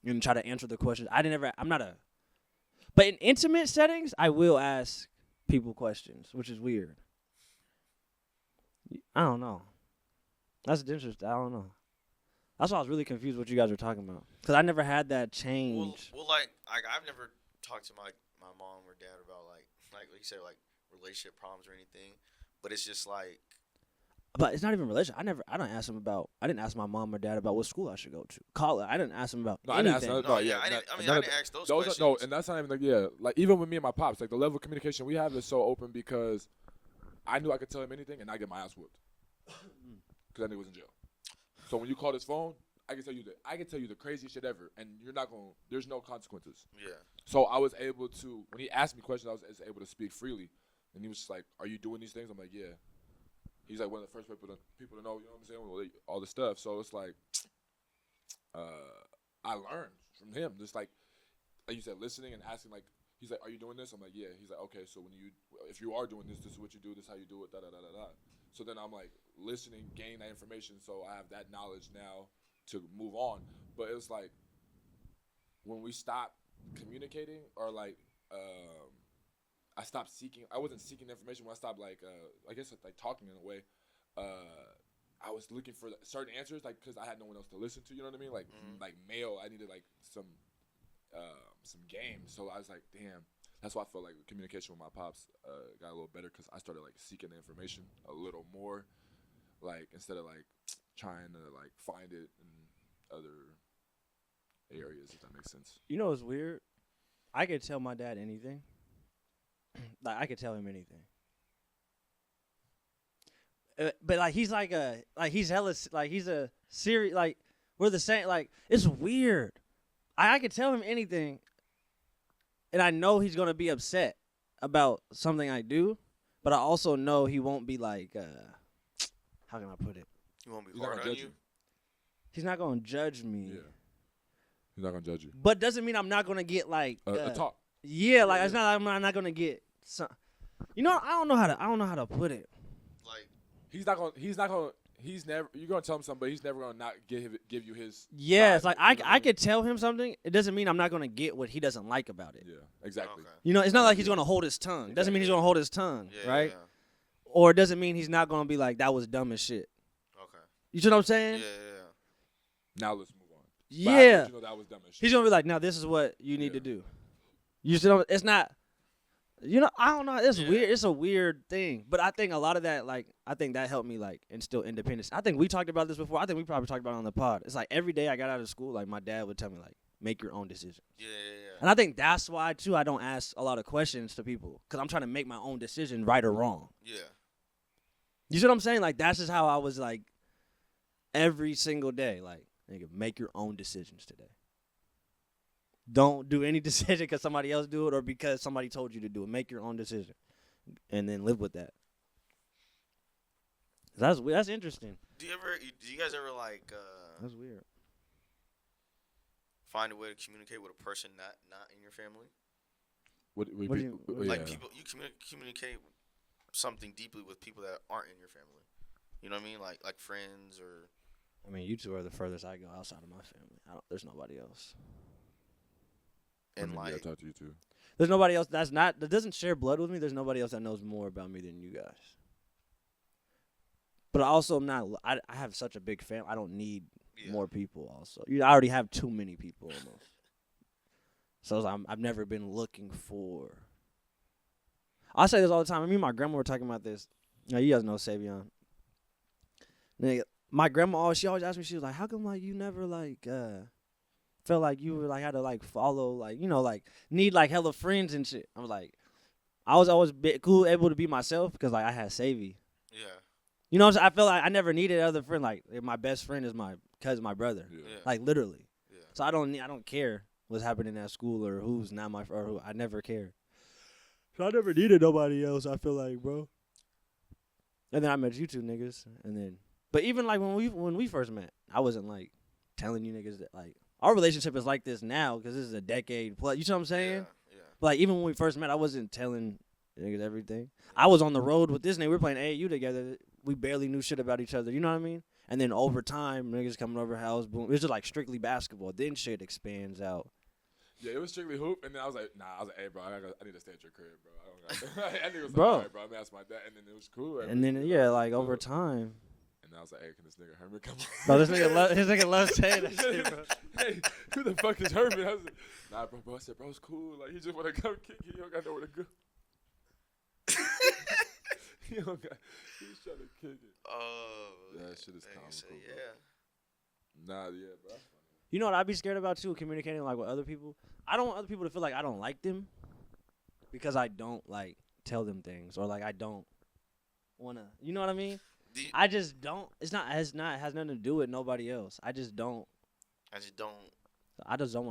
and try to answer the questions. But in intimate settings, I will ask people questions, which is weird. I don't know. That's interesting. I don't know. That's why I was really confused what you guys were talking about. Because I never had that change. Well, like I've never talked to my mom or dad about like you said, like relationship problems or anything. But it's just like. But it's not even relationship. I didn't ask my mom or dad about what school I should go to. College. I didn't ask them about anything. I didn't ask those questions. No, and that's not even like, like even with me and my pops, like the level of communication we have is so open because I knew I could tell him anything and I get my ass whooped because that nigga was in jail. So when you call this phone, I can tell you the craziest shit ever, and there's no consequences. Yeah. So I was able to, when he asked me questions, I was able to speak freely, and he was just like, "Are you doing these things?" I'm like, "Yeah." He's like one of the first people to know, you know what I'm saying, all the stuff. So it's like, I learned from him, just like you said, listening and asking. Like he's like, "Are you doing this?" I'm like, "Yeah." He's like, "Okay, so if you are doing this, this is what you do. This is how you do it." Da da da da da. So then I'm like listening, gaining that information, so I have that knowledge now to move on. But it's like when we stop communicating, or like I stopped seeking. I wasn't seeking information when I stopped I guess like talking in a way. I was looking for certain answers, like because I had no one else to listen to. You know what I mean? Like like mail. I needed like some game. So I was like, damn. That's why I felt like communication with my pops got a little better because I started like seeking the information a little more, like instead of like trying to like find it in other areas, if that makes sense. You know what's weird? I could tell my dad anything. Like I could tell him anything. But like he's he's hella like he's a serious like we're the same like it's weird. I could tell him anything, and I know he's gonna be upset about something I do, but I also know he won't be like how can I put it? He won't be He's not hard gonna on judge you. you. He's not gonna judge me. Yeah. He's not gonna judge you. But doesn't mean I'm not gonna get like A talk. Yeah, like Yeah. it's not. I'm not gonna get some. You know, I don't know how to put it. Like He's not gonna. He's never. You're gonna tell him something, but he's never gonna not give you his. Yeah, it's side, like you know what I mean? could tell him something. It doesn't mean I'm not gonna get what he doesn't like about it. Yeah, exactly. okay. You know, it's not like he's gonna hold his tongue. Doesn't mean he's gonna hold his tongue, Yeah, right? Yeah. Or it doesn't mean he's not gonna be like that was dumb as shit. Okay. You see what I'm Yeah, saying? yeah. Now let's move on. But I Yeah. thought you know that was dumb as shit. He's gonna be like, now this is what you need to Yeah. do. You see, it's not. You know, I don't know. It's Yeah. weird. It's a weird thing, but I think a lot of that, like, I think that helped me like instill independence. I think we talked about this before. I think we probably talked about it on the pod. It's like every day I got out of school, like my dad would tell me like, make your own decision. Yeah, yeah, And I think that's why too I don't ask a lot of questions to people because I'm trying to make my own decision, right or wrong. yeah. You see what I'm saying? Like that's just how I was like every single day. Like, nigga, make your own decisions today. Don't do any decision because somebody else do it or because somebody told you to do it. Make your own decision, and then live with that. That's interesting. Do you guys ever like That's weird. find a way to communicate with a person not in your family? What do you- what- Like yeah. people, you communicate something deeply with people that aren't in your family. You know what I mean? Like friends or. I mean, you two are the furthest I go outside of my family. There's nobody else. And Yeah, I like, talked to you too. There's nobody else that doesn't share blood with me. There's nobody else that knows more about me than you guys. But I also am not. I have such a big family. I don't need yeah. more people. Also, I already have too many people almost. So I've never been looking for. I say this all the time. Me and my grandma were talking about this. You guys know Savion. Nigga, my grandma, she always asked me. She was like, "How come like you never like felt like you were like had to like follow like like need like hella friends and shit?" I was like, I was always cool, able to be myself because like I had Savy. Yeah. You know what I'm saying? I feel like I never needed other friend. Like my best friend is my cousin, my brother. Yeah. Yeah. Like literally. Yeah. So I don't care what's happening at school or who's not my or who. I never care. So I never needed nobody else. I feel like, bro. And then I met you two niggas, and then, but even like when we first met, I wasn't like telling you niggas that like our relationship is like this now because this is a decade plus. You know what I'm saying? Yeah. But like even when we first met, I wasn't telling niggas everything. I was on the road with this nigga. We were playing AAU together. We barely knew shit about each other. You know what I mean? And then over time, niggas coming over house, boom. It was just like strictly basketball. Then shit expands out. Yeah, it was strictly hoop, and then I was like, nah. I was like, hey, bro, I need to stay at your crib, bro. I don't got. I think it was Bro. like, all right, bro. I'm gonna ask my dad, and then it was cool. And then yeah, like over time. And then I was like, hey, can this nigga Herman come? Bro, this nigga loves saying that shit, bro. Hey, who the fuck is Herman? I was like, nah, bro. I said, bro, it's cool. Like, he just wanna come kick it. He don't got nowhere to go. He don't got. He's trying to kick it. Oh. That shit is Nigga comical, say, bro. yeah. Nah, yeah, bro. That's funny. You know what I'd be scared about too, communicating like with other people? I don't want other people to feel like I don't like them because I don't like tell them things or like I don't wanna. You know what I mean? I just don't. It has nothing to do with nobody else. I just don't want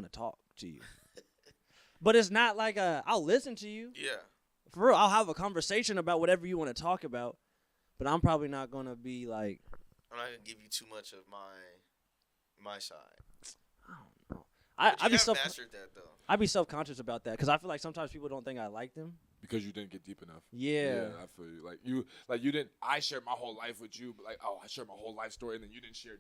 to talk to you. But it's not like I'll listen to you. Yeah. For real, I'll have a conversation about whatever you want to talk about. But I'm probably not gonna be like. I'm not gonna give you too much of my side. I don't know. But I'd you be have mastered that though. I'd be self-conscious about that because I feel like sometimes people don't think I like them. Because you didn't get deep enough. Yeah. I feel you. Like you didn't. I shared my whole life with you, but like, oh, I shared my whole life story, and then you didn't share.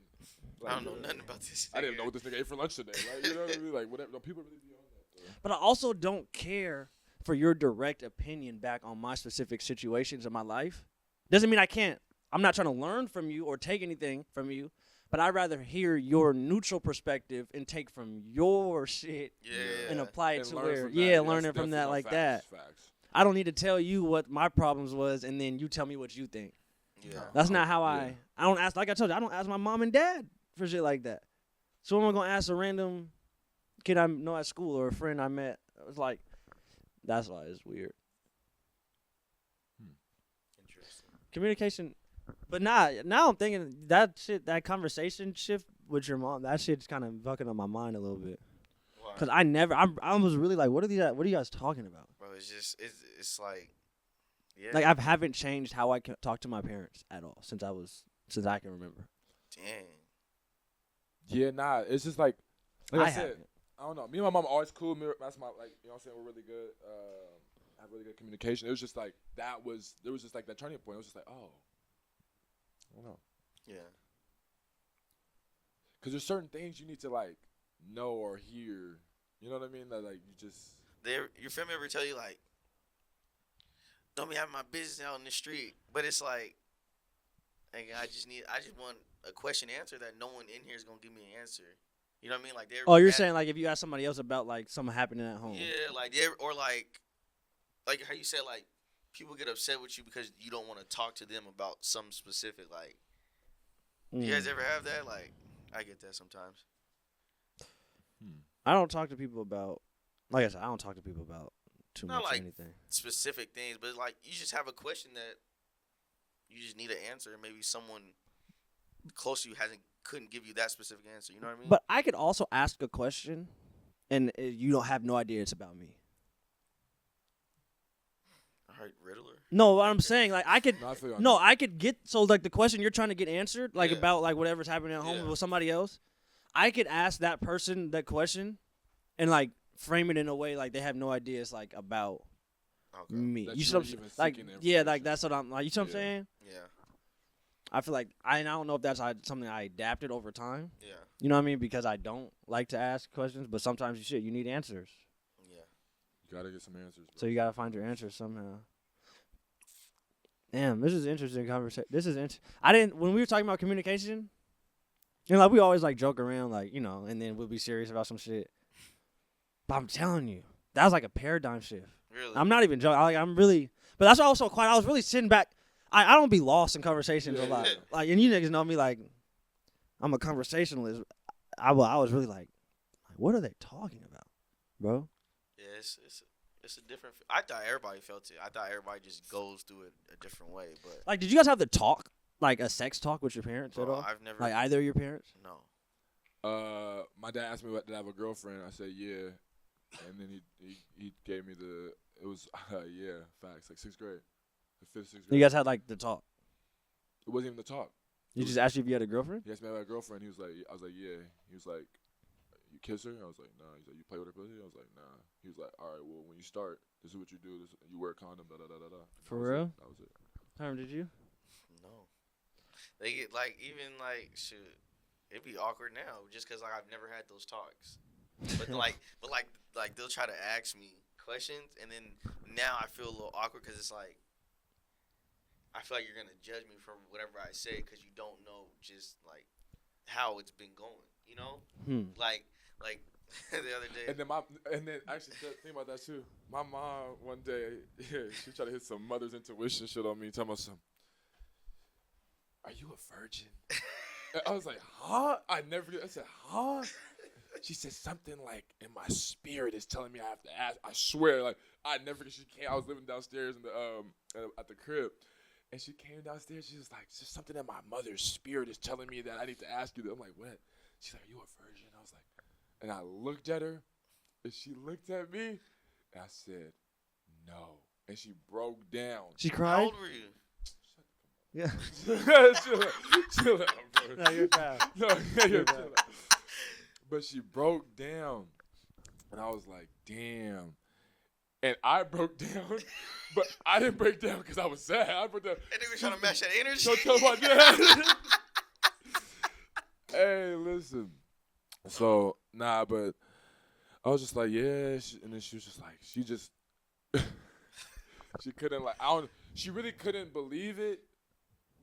Like, I don't know nothing about this. I didn't know what this nigga ate for lunch today. Like, you know what I mean? Like, whatever. No, people really be on that. Bro. But I also don't care for your direct opinion back on my specific situations in my life. Doesn't mean I can't. I'm not trying to learn from you or take anything from you, but I'd rather hear your neutral perspective and take from your shit Yeah. and apply it And to learn where, from that. yeah, Yeah, learning that's from that definitely like no that. facts. I don't need to tell you what my problems was and then you tell me what you think. Yeah. That's not how Yeah. I don't ask. Like I told you, I don't ask my mom and dad for shit like that. So am I gonna ask a random kid I know at school or a friend I met? It's like, that's why it's weird. Interesting. Communication, but now I'm thinking that shit, that conversation shift with your mom, that shit's kind of fucking up my mind a little bit. Why? Cause I was really like, what are you guys talking about? Bro, it's just it's like, yeah. Like I haven't changed how I talk to my parents at all since I can remember. Dang. Yeah, nah. It's just like I said. haven't. I don't know. Me and my mom are always cool. That's my you know what I'm saying. We're really good. Have really good communication. It was just like there was just like that turning point. It was just like, oh, I don't know. Yeah. Because there's certain things you need to like know or hear. You know what I mean? That like you just. Your family ever tell you like, don't be having my business out in the street, but it's like I just want a question answered that no one in here is gonna give me an answer. You know what I mean? Like Oh, you're saying like if you ask somebody else about like something happening at home. Yeah, like or like how you said like people get upset with you because you don't want to talk to them about something specific. Like, you guys ever have that? Like, I get that sometimes. I don't talk to people about, like I said, I don't talk to people about too Not much like anything. specific things, but like you just have a question that you just need an answer, and maybe someone close to you couldn't give you that specific answer. You know what I mean? But I could also ask a question, and you don't have no idea it's about me. All right, Riddler. No, what I'm saying, like I could, No, I feel you on no, that. I could get so like the question you're trying to get answered, like Yeah. about like whatever's happening at home Yeah. with somebody else. I could ask that person that question, and like frame it in a way like they have no idea it's like about Okay. me. That You you see what weren't I'm even like? seeking the Yeah, like information. that's what I'm like. You see what I'm Yeah. saying? Yeah. I feel like I don't know if that's something I adapted over time. Yeah. You know what I mean? Because I don't like to ask questions, but sometimes you need answers. Yeah. You gotta get some answers. Bro. So you gotta find your answers somehow. Damn, this is interesting conversation. This is when we were talking about communication, you know, like we always like joke around, like, you know, and then we'll be serious about some shit. But I'm telling you, that was like a paradigm shift. Really. I'm not even joking. I'm really, but that's also quite. I was really sitting back. I don't be lost in conversations a lot. Yeah. Like, and you niggas know me, like, I'm a conversationalist. I was really like, what are they talking about, bro? Yeah, it's a different. I thought everybody felt it. I thought everybody just goes through it a different way. But Like, did you guys have the talk, like a sex talk with your parents at bro, all? I've never. Like either of your parents? No. My dad asked me did I have a girlfriend. I said yeah, and then he gave me it was yeah, facts, like 6th grade, the 5th, 6th grade. You guys had like the talk. It wasn't even the talk. You just asked you if you had a girlfriend? He asked me if I had a girlfriend. He was like, I was like, yeah. He was like, you kiss her? I was like, nah. He's like, you play with her pussy? I was like, nah. He was like, all right, well, when you start, this is what you do. You wear a condom, da da da da da. For real? That was it. Herm, did you? No. They get like even like shoot. It'd be awkward now just because like I've never had those talks. But like they'll try to ask me questions, and then now I feel a little awkward because it's like I feel like you're gonna judge me from whatever I say because you don't know just like how it's been going, you know? Like the other day. And then actually think about that too. My mom one day, she tried to hit some mother's intuition shit on me, talking about some. Are you a virgin? And I was like, huh? I said, huh? She said something like, "In my spirit is telling me I have to ask." I swear, like I never. She came. I was living downstairs in the at the crib, and she came downstairs. She was like, "Just something in my mother's spirit is telling me that I need to ask you." That. I'm like, "What?" She's like, "Are you a virgin?" I was like, and I looked at her, and she looked at me, and I said, "No," and she broke down. She How cried? old were you? Yeah. Chill out, bro. No, you're fine. No, yeah, chill out. But she broke down, and I was like, damn. And I broke down, but I didn't break down because I was sad. I broke down. And they were trying to match that energy. So tell my dad. Hey, listen. So, nah, but I was just like, yeah. And then she was just like, she couldn't, like, she really couldn't believe it.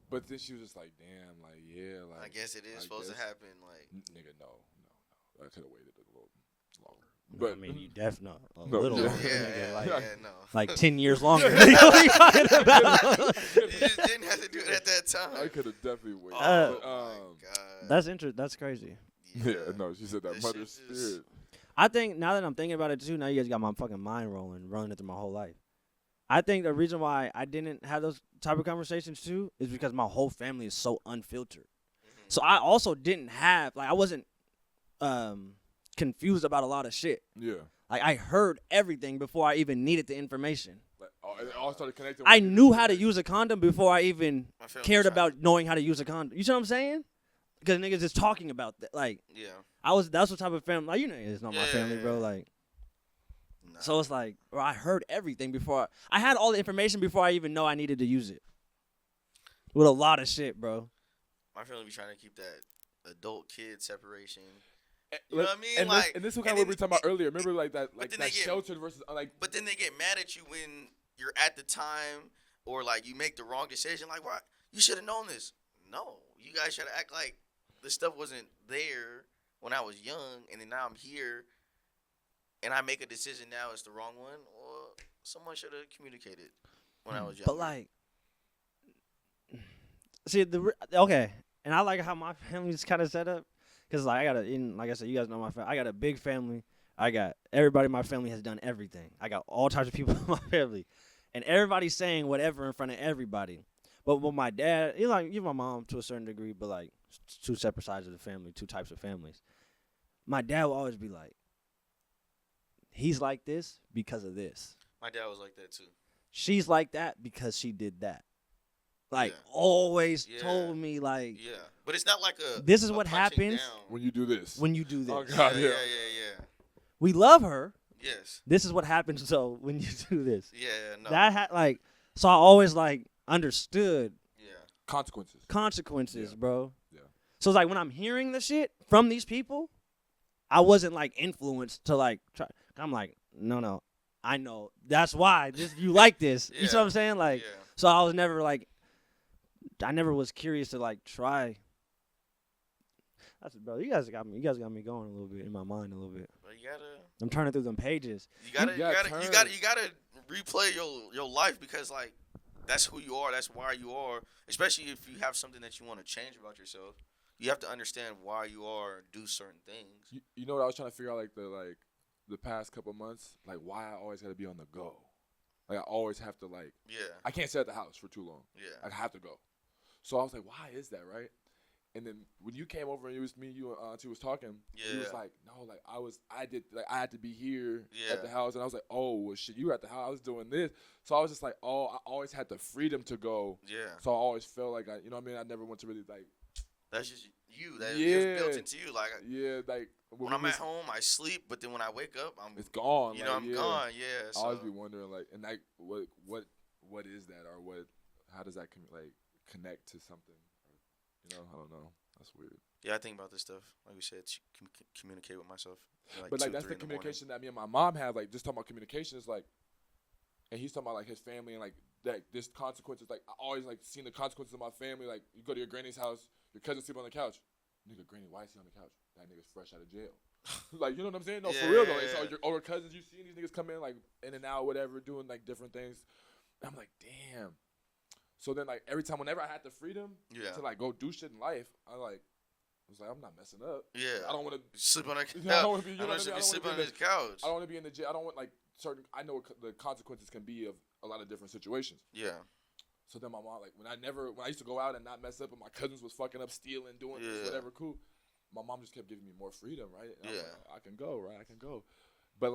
But then she was just like, damn, like, yeah. Like, I guess it is supposed to happen. Like, nigga, no. I could have waited a little longer. But I mean, you definitely a No, little yeah. longer, nigga, like, no. like 10 years longer. Nigga, what are you talking about? You just didn't have to do it at that time. I could have definitely waited. Oh but, my god. That's interesting. That's crazy. yeah, no, she said that That mother shit just- spirit. I think now that I'm thinking about it too, now you guys got my fucking mind running it through my whole life. I think the reason why I didn't have those type of conversations too is because my whole family is so unfiltered. Mhm. So I also didn't have I wasn't confused about a lot of shit. Yeah. Like I heard everything before I even needed the information. Like, it all started connecting. I with knew how to use a condom before I even My family cared tried. about knowing how to use a condom. You see what I'm saying? Because niggas just talking about that. Like Yeah. that's what type of family. Like you know, it's not my family, bro. Yeah. Like Nah. so, it's like, bro, I heard everything before. I had all the information before I even know I needed to use it. With a lot of shit, bro. My family be trying to keep that adult kid separation. You You know what I mean? And Like, this is and kind of what we were then- talking about earlier. Remember, like that, then they get- sheltered versus like. But then they get mad at you when you're at the time, or like you make the wrong decision. Like, what? You should have known this. No, you guys should act like this stuff wasn't there when I was young, and then now I'm here, and I make a decision now it's the wrong one, or someone should have communicated when I was young. But like, see okay, and I like how my family's kind of set up, cause like like I said, you guys know my family. I got a big family. I got everybody in my family has done everything. I got all types of people in my family, and everybody's saying whatever in front of everybody. But with my dad, even my mom to a certain degree, but like two separate sides of the family, two types of families. My dad will always be like, he's like this because of this. My dad was like that too. She's like that because she did that. Like, Yeah. always Yeah. told me, like, Yeah, but it's not like a. This is a what punching happens down. When you do this. when you do this. Oh, Yeah, God, yeah, yeah. yeah. We love her. Yes. This is what happens, though, when you do this. Yeah. No. So I always, understood Yeah. Consequences. consequences, Yeah. bro. Yeah. So it's like when I'm hearing the shit from these people, I wasn't, influenced to, try. I'm like, no, I know. That's why you like this. You see what I'm saying? Yeah. So I was never, I never was curious to, try. That's bro. You guys got me going a little bit in my mind a little bit. But you gotta. I'm turning through them pages. You gotta gotta replay your life because that's who you are. That's why you are. Especially if you have something that you want to change about yourself, you have to understand why you are and do certain things. You know what I was trying to figure out, the past couple months, why I always got to be on the go. I always have to Yeah. I can't sit at the house for too long. Yeah. I have to go. So I was like, why is that, right? And then when you came over and you and Auntie was talking, he was Yeah. like, no, I had to be here Yeah. at the house, and I was like, oh, well, shit, you were at the house, I was doing this, so I was just like, oh, I always had the freedom to go, Yeah. so I always felt like you know what I mean, I never went to really That's just you. That's Yeah. built into you. yeah, When I'm at home, I sleep, but then when I wake up, it's gone. I'm yeah. gone. Yeah. I So always be wondering and what is that, or how does that connect to something? I don't know. That's weird. yeah, I think about this stuff. Like we said, communicate with myself. But 2, that's 3 the in morning. communication that me and my mom have. Just talking about communication is and he's talking about his family and this consequences. I always seeing the consequences of my family. You go to your granny's house, your cousin sleep on the couch. Nigga, granny, why is he on the couch? That nigga's fresh out of jail. You know what I'm saying? No, for real though. Yeah. So your older cousins, you see these niggas come in in and out, whatever, doing different things. And I'm like, damn. So then every time, whenever I had the freedom Yeah. to go do shit in life, I was like, I'm not messing up. Yeah. I don't want to. Sleep on a couch. I don't want to be. I don't should be sleeping on his couch. I don't want to be in the jail. I don't want certain. I know what the consequences can be of a lot of different situations. Yeah. So then my mom, when I used to go out and not mess up, and my cousins was fucking up, stealing, doing this, whatever, cool. My mom just kept giving me more freedom, right? And Yeah. I was like, I can go, right? I can go. But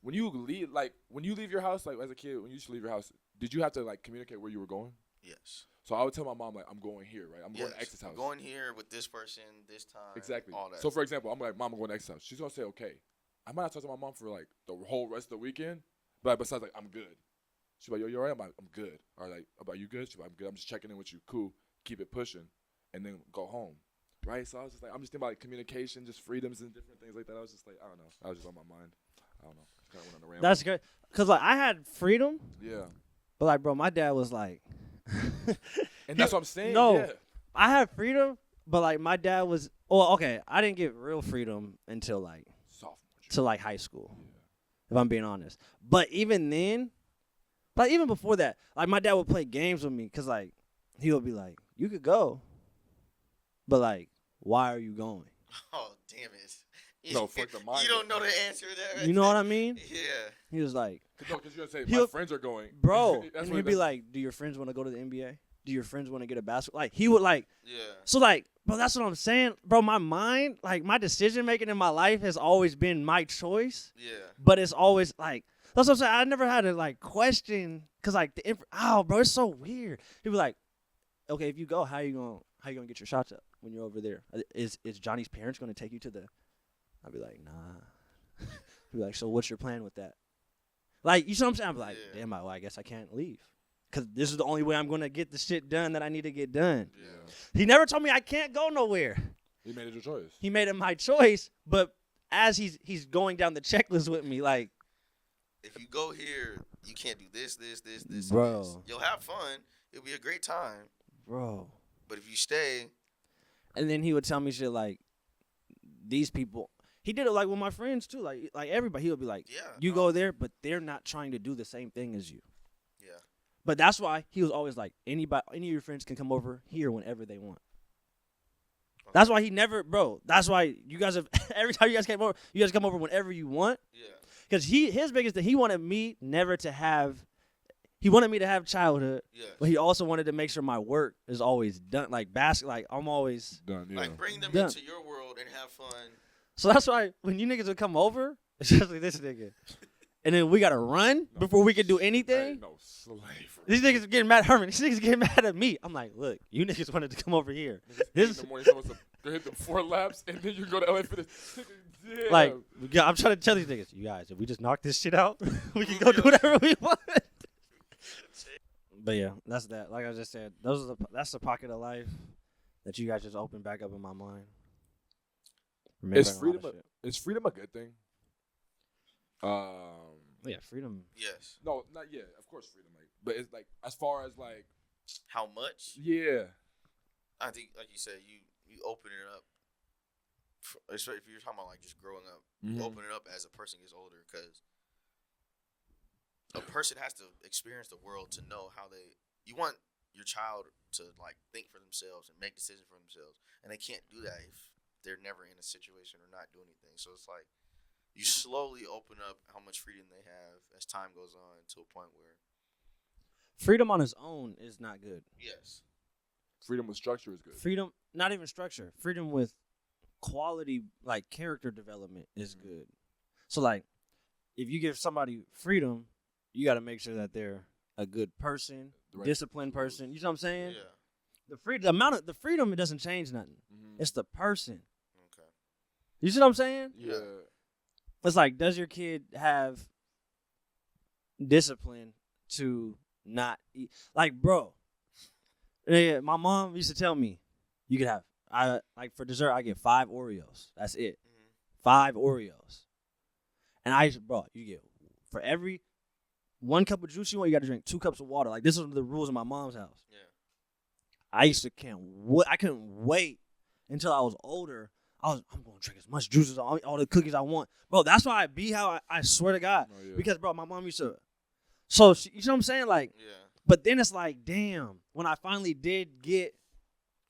when you leave your house, as a kid, when you used to leave your house, did you have to communicate where you were going? Yes. So I would tell my mom I'm going here, right? I'm going to X's house. I'm going here with this person, this time. Exactly. All that. So for example, I'm like, Mom, I'm going to X's house. She's gonna say okay. I might not talk to my mom for the whole rest of the weekend, but besides I'm good. She's like, yo, you alright? I'm good. Or about you good? She's like, I'm good. I'm just checking in with you. Cool. Keep it pushing, and then go home. Right? So I was just I'm just thinking about communication, just freedoms and different things like that. I was just I don't know. I was just on my mind. I don't know. Just kind of went on the ramble. That's good. Because, I had freedom, Yeah. but, bro, my dad was like. And that's what I'm saying. No. Yeah. I had freedom, but, my dad was. Well, okay, I didn't get real freedom until, Sophomore to like high school, if I'm being honest. But even then, like even before that, like my dad would play games with me because like he would be like, "You could go, but like, why are you going?" Oh, damn it. No, fuck the mind. You don't know the answer to that. Right You know there. what I mean? Yeah. He was like, No, because you're gonna say He'll- my friends are going, "Bro," That's and what- he'd be like, "Do your friends want to go to the NBA? Do your friends want to get a basketball?" Like he would like. Yeah. So like, bro, that's what I'm saying, bro. My mind, like my decision making in my life has always been my choice, Yeah. but it's always like that's what I'm saying. I never had to like question because like bro, it's so weird. People like, okay, if you go, how you gonna get your shots up when you're over there? Is Johnny's parents gonna take you to the? I'd be like, nah. Be like, so what's your plan with that? Like, you see what I'm saying? I'm like, Yeah. damn, I guess I can't leave. Because this is the only way I'm going to get the shit done that I need to get done. Yeah. He never told me I can't go nowhere. He made it your choice. He made it my choice, but as he's going down the checklist with me, like, If you go here, you can't do this, and Bro. this. You'll have fun. It'll be a great time. bro. But if you stay, And then he would tell me shit like, these people. He did it like with my friends too, like everybody. He would be like, yeah. you no. go there, but they're not trying to do the same thing as you. Yeah. But that's why he was always like, any of your friends can come over here whenever they want. Okay. That's why he never, bro. That's why you guys have every time you guys came over, you guys come over whenever you want. Yeah. Because his biggest thing, he wanted me never to have. He wanted me to have childhood, Yeah. but he also wanted to make sure my work is always done. Like like I'm always. Done. Yeah. Like bring them Done. into your world and have fun. So that's why when you niggas would come over, especially this nigga, and then we gotta run before we can do anything. Hey, no slavery. These niggas are getting mad at Herman. These niggas getting mad at me. I'm like, look, you niggas wanted to come over here. In This the morning, someone's to hit them 4 laps, and then you go to LA for this. Yeah. like, I'm trying to tell these niggas, you guys, if we just knock this shit out, we can go do whatever we want. But yeah, that's that. Like I just said, that's the pocket of life that you guys just opened back up in my mind. Is Remembering a lot of is freedom a good thing? shit. Yeah, freedom. Yes. No, not yet. Of course, freedom. Like, but it's like as far as like, How much? yeah, I think, like you said, you open it up. Especially if you're talking about like just growing up, you open it up as a person gets older, because a person has to experience the world to know how they. You want your child to like think for themselves and make decisions for themselves, and they can't do that if they're never in a situation or not doing anything. So it's like you slowly open up how much freedom they have as time goes on to a point where Freedom on its own is not good. yes, freedom with structure is good. Freedom, not even structure. Freedom with quality, like character development, is good. So, like, if you give somebody freedom, you got to make sure that they're a good person, The right- disciplined person. You know what I'm saying? yeah, The amount of the freedom, it doesn't change nothing. Mhm. It's the person. okay, You see what I'm saying? Yeah. It's like, does your kid have discipline to not eat? Like, bro, yeah, my mom used to tell me, you could have, like for dessert, I get 5 Oreos. That's it. 5 Oreos. And I used to, bro, you get, for every 1 cup of juice you want, you got to drink 2 cups of water. Like, this was the rules in my mom's house. yeah, I used to I couldn't wait until I was older. I'm going to drink as much juice as all the cookies I want. Bro, that's why I be how I swear to God. Oh, yeah. Because, bro, my mom used to. So, you know what I'm saying? Like, yeah. but then it's like, damn, when I finally did get,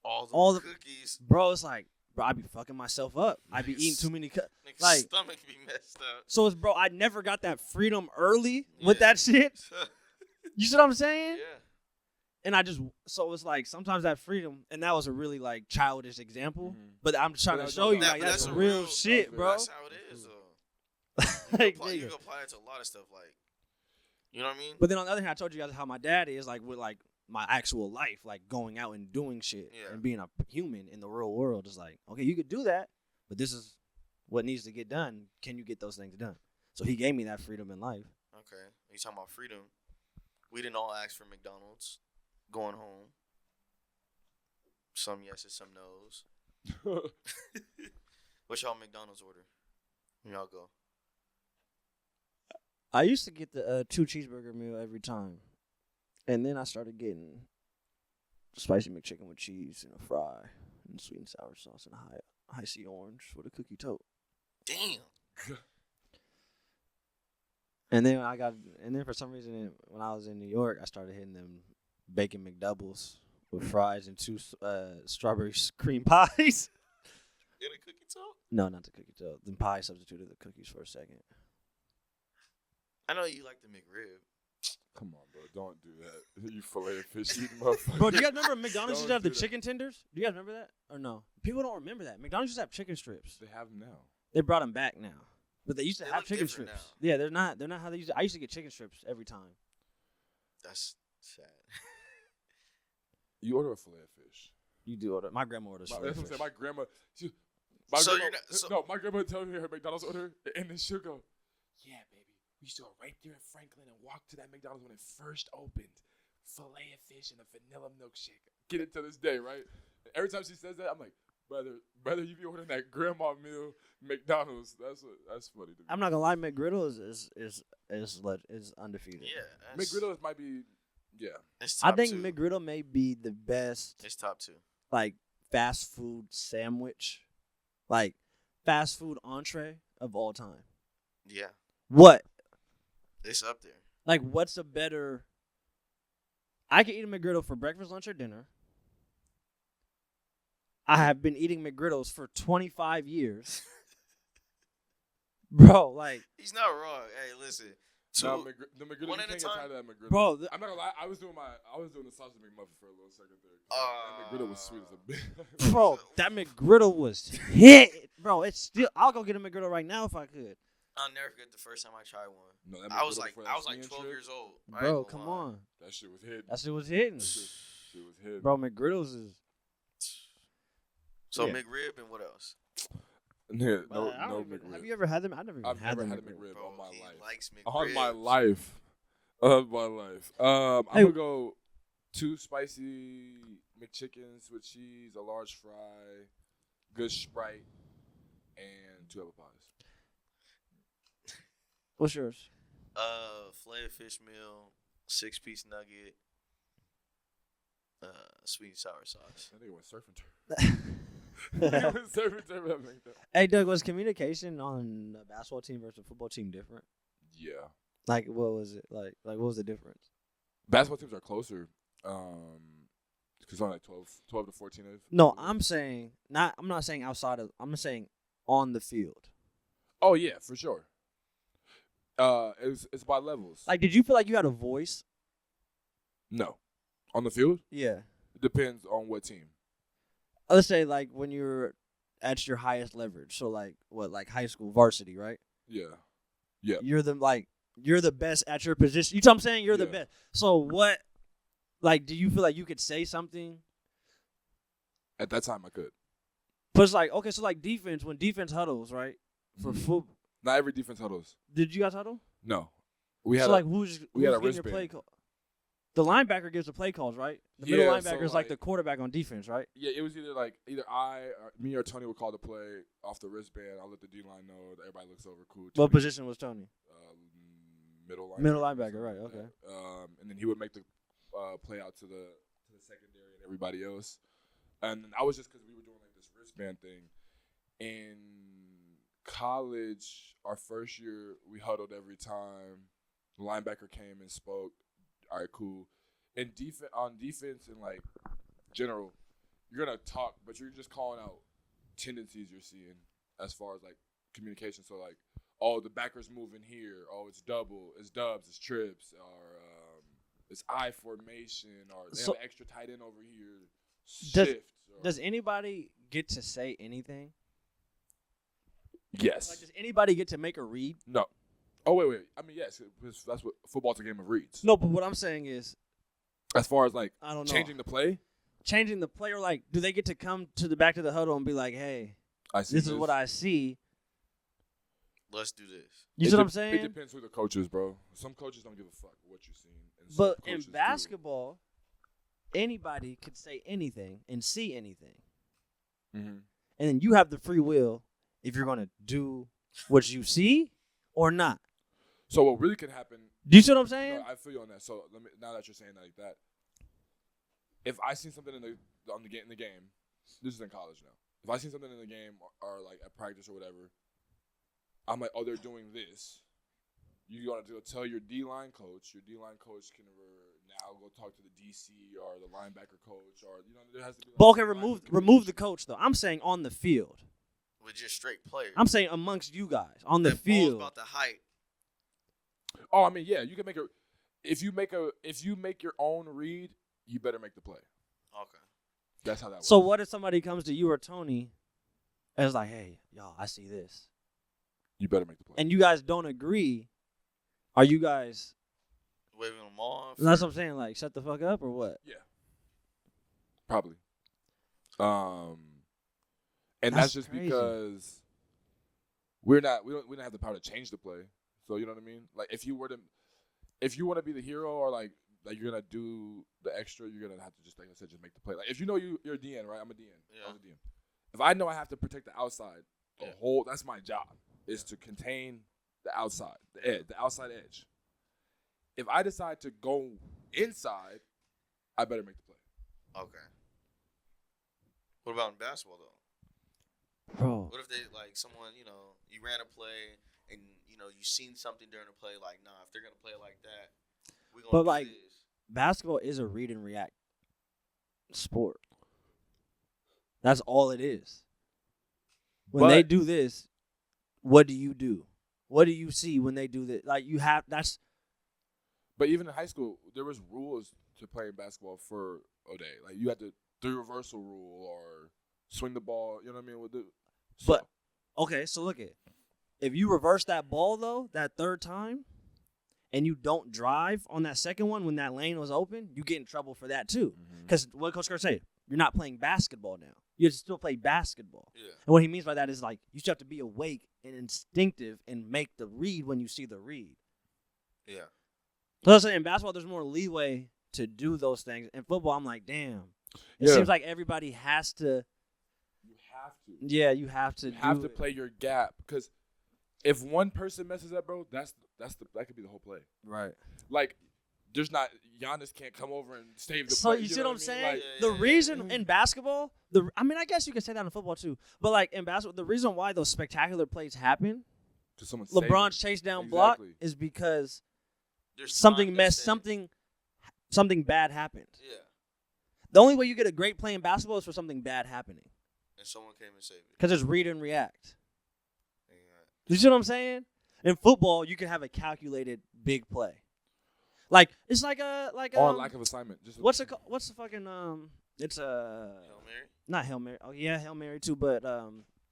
All the cookies. bro, it's like, bro, I be fucking myself up. I be eating too many Nigga's like- stomach be messed up. So it's, bro, I never got that freedom early with Yeah. that shit. You see what I'm saying? Yeah. And so it's like sometimes that freedom, and that was a really like childish example, Mhm. but I'm trying But to that- show you that- like but that's that's a real real- shit, okay. bro. That's how it is, though. Like, You nigga. can apply it to a lot of stuff, like, you know what I mean? But then on the other hand, I told you guys how my dad is like with like my actual life, like going out and doing shit Yeah. and being a human in the real world. It's like, okay, you could do that, but this is what needs to get done. Can you get those things done? So he gave me that freedom in life. Okay. You talking about freedom? We didn't all ask for McDonald's going home. Some yeses, some nos. What's y'all McDonald's order? When y'all go. I used to get the 2 cheeseburger meal every time, and then I started getting spicy McChicken with cheese and a fry and sweet and sour sauce and a high C orange with a cookie tote. Damn. And then for some reason when I was in New York, I started hitting them bacon McDoubles with fries and 2 strawberry cream pies. In a cookie talk? No, not the cookie dough. The pie substituted the cookies for a second. I know you like the McRib. Come on, bro. Don't do that. You fillet of fish eating motherfucker. Bro, do you guys remember McDonald's used to Don't have the do that. chicken tenders? Do you guys remember that or no? People don't remember that. McDonald's used to have chicken strips. They have them now. They brought them back now, but they used to They have look chicken different strips. now. Yeah, they're not. They're not how they used to. I used to get chicken strips every time. That's sad. You order a fillet of fish. You do order. My grandma orders. That's fillet what I'm fish. saying. My grandma. So you're not- so- No, my grandma tell me her McDonald's order, and then she'll go, "Yeah, baby, we used to go right there in Franklin and walk to that McDonald's when it first opened. Fillet of fish and a vanilla milkshake. Get it to this day, right? Every time she says that, I'm like, brother, you be ordering that grandma meal McDonald's. That's funny to me. I'm not gonna lie. McGriddle is undefeated. Yeah. McGriddle might be, yeah. It's I top think 2. McGriddle may be the best It's top 2. like fast food sandwich, like fast food entree of all time. Yeah. What? It's up there. Like, what's a better? I can eat a McGriddle for breakfast, lunch, or dinner. I have been eating McGriddles for 25 years. Bro, like, He's not wrong. Hey, listen. No, So, the McGriddle, one you at a can't get time? tired of that McGriddle. bro, I'm not gonna lie. I was doing the sausage McMuffin for a little second there. That McGriddle was sweet as a bitch. bro, that McGriddle was hit. Bro, it's still. I'll go get a McGriddle right now if I could. I'll never forget the first time I tried one. No, that I was McGriddle like before that 12 skiing trip, years old. I ain't Bro, gonna come lie. on. That shit was hidden. That shit was hitting. That shit was hidden. Bro, McGriddles is. So Yeah. McRib and what else? Yeah, I no don't even- McRib. Have you ever had them? I've never even I've had never them. had a McRib Bro, on my he life. likes On my McRibs. life. On my life. I'm Hey. gonna go 2 spicy McChickens with cheese, a large fry, good Sprite, and 2 apple pies. What's yours? Filet of fish meal, 6-piece nugget, sweet and sour sauce. That nigga went surfing turf. Nigga went surfing turf at McDonald's. Hey, Doug, was communication on a basketball team versus a football team different? Yeah. Like, what was it? Like what was the difference? Basketball teams are closer. Because only like 12 to 14. No, I'm not saying outside of. I'm saying on the field. Oh yeah, for sure. It's by levels. Like, did you feel like you had a voice? No, on the field, Yeah. it depends on what team. Let's say like when you're at your highest leverage. So like like high school varsity, right? Yeah. You're the best at your position. You know what I'm saying? You're the Yeah. best. So what? Like, do you feel like you could say something? At that time, I could. But it's like, okay, so like defense, when defense huddles, right? For football, Not every defense huddles. did you guys huddle? No, we had So a- like who's we had a getting your play wristband. call? The linebacker gives the play calls, right? The middle Yeah, linebacker so, is like the like- quarterback on defense, right? Yeah, it was either me or Tony would call the play off the wristband. I'll let the D line know. That everybody looks over. Cool. What Tony, position was Tony? Middle linebacker. Middle linebacker, right, okay. And then he would make the play out to the secondary and everybody else. And I was just because we were doing like this wristband thing. In college, our first year, we huddled every time. The linebacker came and spoke. All right, cool. And on defense and like general, you're gonna talk, but you're just calling out tendencies you're seeing as far as like communication. So like, oh, the backer's moving here. Oh, it's double, it's dubs, it's trips, or it's I formation, or they So- have an extra tight end over here. Does- Shift. Does anybody get to say anything? Yes. Like, does anybody get to make a read? No. Oh wait. I mean, yes, because that's what football's a game of reads. No, but what I'm saying is, As far as like I don't know. changing the play, Changing the play, or like, do they get to come to the back of the huddle and be like, hey, I see. this is what I see? Let's do this. You It see what I'm It saying? depends who the coach is, bro. Some coaches don't give a fuck what you're seeing. And some But in coaches do. basketball, anybody could say anything and see anything. Mhm. And then you have the free will if you're going to do what you see or not. So what really can happen? Do you see what I'm saying? No, I feel you on that. So now that you're saying that like that, if I see something in the game, this is in college now. If I see something in the game or like at practice or whatever, I'm like, oh, they're doing this. You got to go tell your D-line coach. Your D-line coach can now go talk to the DC or the linebacker coach, or there has to be. But Like okay, remove the coach though. I'm saying on the field. With just straight players. I'm saying amongst you guys on the field. About the height. Oh, I mean, yeah, you can make if you make your own read, you better make the play. Okay. That's how that works. So what if somebody comes to you or Tony and is like, hey, y'all, I see this. You better make the play. And you guys don't agree. Are you guys waving them off? That's what I'm saying. Like, shut the fuck up or what? Yeah. Probably. And that's just crazy. because we don't have the power to change the play. So you know what I mean? Like if you want to be the hero or like you're gonna do the extra, you're gonna have to just, like I said, just make the play. Like if you know you're a DN, right? I'm a DN. Yeah. I'm a DN. If I know I have to protect the outside, Yeah. that's my job is to contain the outside, the outside edge. If I decide to go inside, I better make the play. Okay. What about in basketball though? Bro. What if they someone you ran a play and you seen something during the play if they're gonna play it like that, we gonna But do this. basketball is a read and react sport. That's all it is. When they do this, what do you do? What do you see when they do this? But even in high school, there was rules to playing basketball for O'Day. Like you had to do reversal rule or swing the ball. You know what I mean? But okay, so look at if you reverse that ball though, that third time, and you don't drive on that second one when that lane was open, you get in trouble for that too. Because what Coach Kerr say, you're not playing basketball now. You have to still play basketball. Yeah. And what he means by that is you still have to be awake and instinctive and make the read when you see the read. Yeah. So I'm saying in basketball, there's more leeway to do those things. In football, I'm like, damn. It Yeah. seems like everybody has to. You have to. Yeah, you have to. You have to play your gap because if one person messes up, bro, that could be the whole play. Right. Like, there's not Giannis can't come over and save the So play. you see what I'm saying? Like, The reason in basketball, I guess you can say that in football too. But in basketball, the reason why those spectacular plays happen, LeBron's chase down block, is because There's something time to say- something bad happened. Yeah. The only way you get a great play in basketball is for something bad happening. And someone came and saved it. Because it's read and react. Yeah. You see what I'm saying? In football, you can have a calculated big play. It's like or lack of assignment. what's the fucking it's Hail Mary? not Hail Mary. Oh yeah, Hail Mary too, but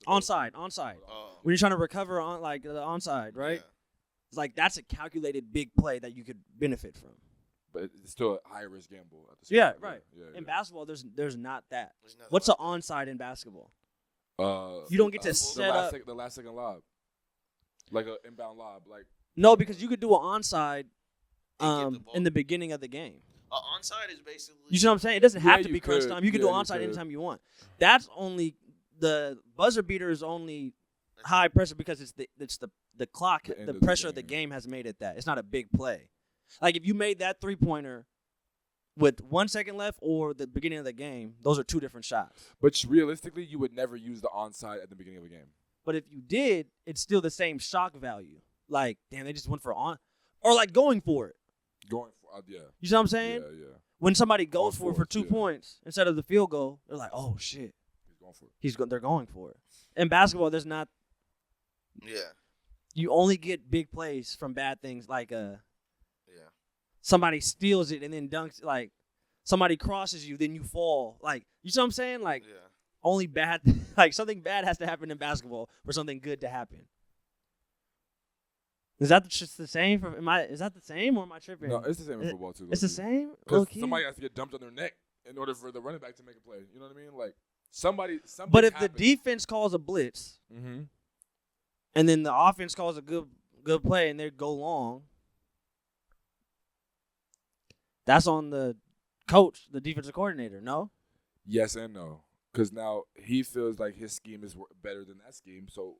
onside. Oh. When you're trying to recover on the onside, right? Yeah. It's that's a calculated big play that you could benefit from. But it's still a high risk gamble at the same Yeah, time. right. Yeah, In basketball, there's not that. There's nothing What's like an onside in basketball? You don't get to set up- the last second lob, like an inbound lob, like No, because you could do an onside And get the ball. in the beginning of the game. onside is basically. You see what I'm saying? It doesn't Yeah, have to you be crunch could. time. You can Yeah, do you onside could. anytime you want. That's only the buzzer beater is only high pressure because it's the clock, The end the of the pressure of the game. game has made it that. It's not a big play. Like if you made that 3-pointer with 1 second left or the beginning of the game, those are two different shots. But realistically, you would never use the onside at the beginning of a game. But if you did, it's still the same shock value. Like, damn, they just went for or going for it. Going for yeah. You see what I'm saying? Yeah. When somebody goes Going for for it, 2 yeah. points instead of the field goal, they're like, oh shit, He's going for it. they're going for it. In basketball, there's not. Yeah. You only get big plays from bad things like Yeah. somebody steals it and then dunks, like somebody crosses you, then you fall. Like, you see what I'm saying? Like, Yeah. only bad, like something bad has to happen in basketball for something good to happen. Is that just the same? Is that the same or am I tripping? No, it's the same in football too. It's the same? Because Low-key? somebody has to get dumped on their neck in order for the running back to make a play. You know what I mean? Like somebody. But if the defense calls a blitz Mm-hmm. and then the offense calls a good play and they go long, that's on the coach, the defensive coordinator, no? Yes and no. Because now he feels like his scheme is better than that scheme. So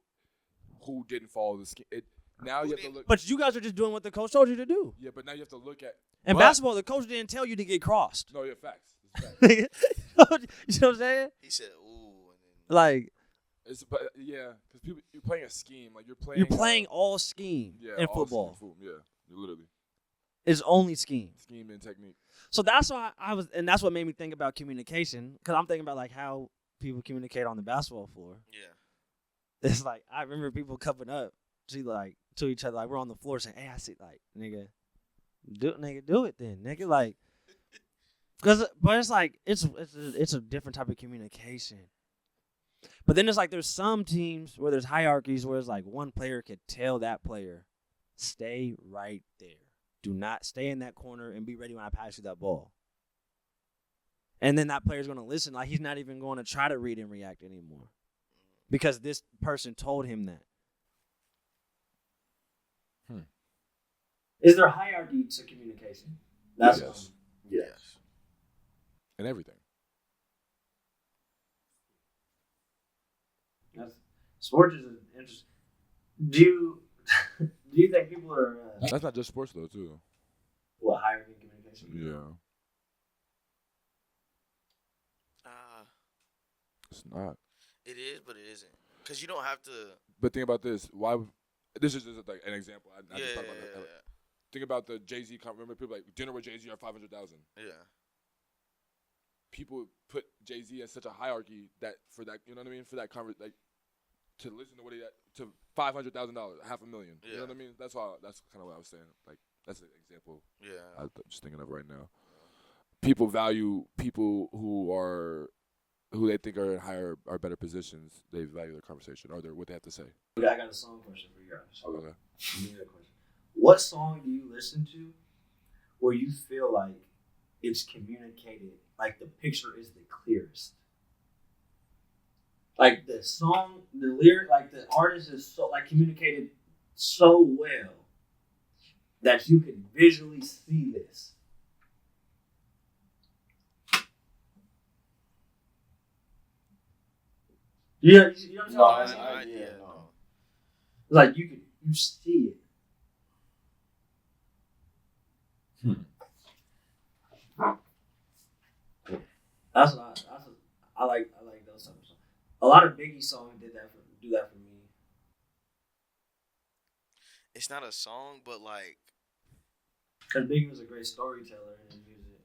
who didn't follow the scheme? Now you have to look. But you guys are just doing what the coach told you to do. Yeah, but now you have to look at. In but- basketball, the coach didn't tell you to get crossed. No, yeah, facts. It's facts. You see what I'm saying? He said, "Ooh," and then Like, But yeah, because people you're playing a scheme. Like you're You're playing all scheme yeah, in all football. scheme, yeah, literally It's only scheme. scheme and technique. So that's why and that's what made me think about communication. Because I'm thinking about like how people communicate on the basketball floor. Yeah. It's like I remember people coming up to each other, like we're on the floor saying, "Hey, I see, like nigga, do it then, nigga." Like, but it's like it's a different type of communication. But then it's like there's some teams where there's hierarchies where it's like one player could tell that player, stay right there. Do not stay in that corner and be ready when I pass you that ball. And then that player's going to listen. Like he's not even going to try to read and react anymore. Because this person told him that. Is there hierarchy to communication? That's yes. And everything. Sports is interesting. Do you think people are? That's not just sports though, too. What hierarchy in communication? Yeah. It's not. It is, but it isn't. Because you don't have to. But think about this. This is just like an example. I just thought about that. Yeah. Think about the Jay-Z. Remember people like dinner with Jay-Z are 500,000. Yeah. People put Jay-Z as such a hierarchy that for that, you know what I mean? For that like to listen to what he to $500,000, $500,000. Yeah. You know what I mean? That's kind of what I was saying. Like that's an example. Yeah. I'm just thinking of right now. People value people who they think are in higher or better positions. They value their conversation or what they have to say. Okay, I got a song question for you guys. Okay. What song do you listen to where you feel like it's communicated, like the picture is the clearest? Like the song, the lyric, like the artist is so like communicated so well that you can visually see this. Yeah, you know what I'm saying? No. Like you see it. I like those type of songs. A lot of Biggie songs do that for me. It's not a song, but like. Because Biggie was a great storyteller in his music.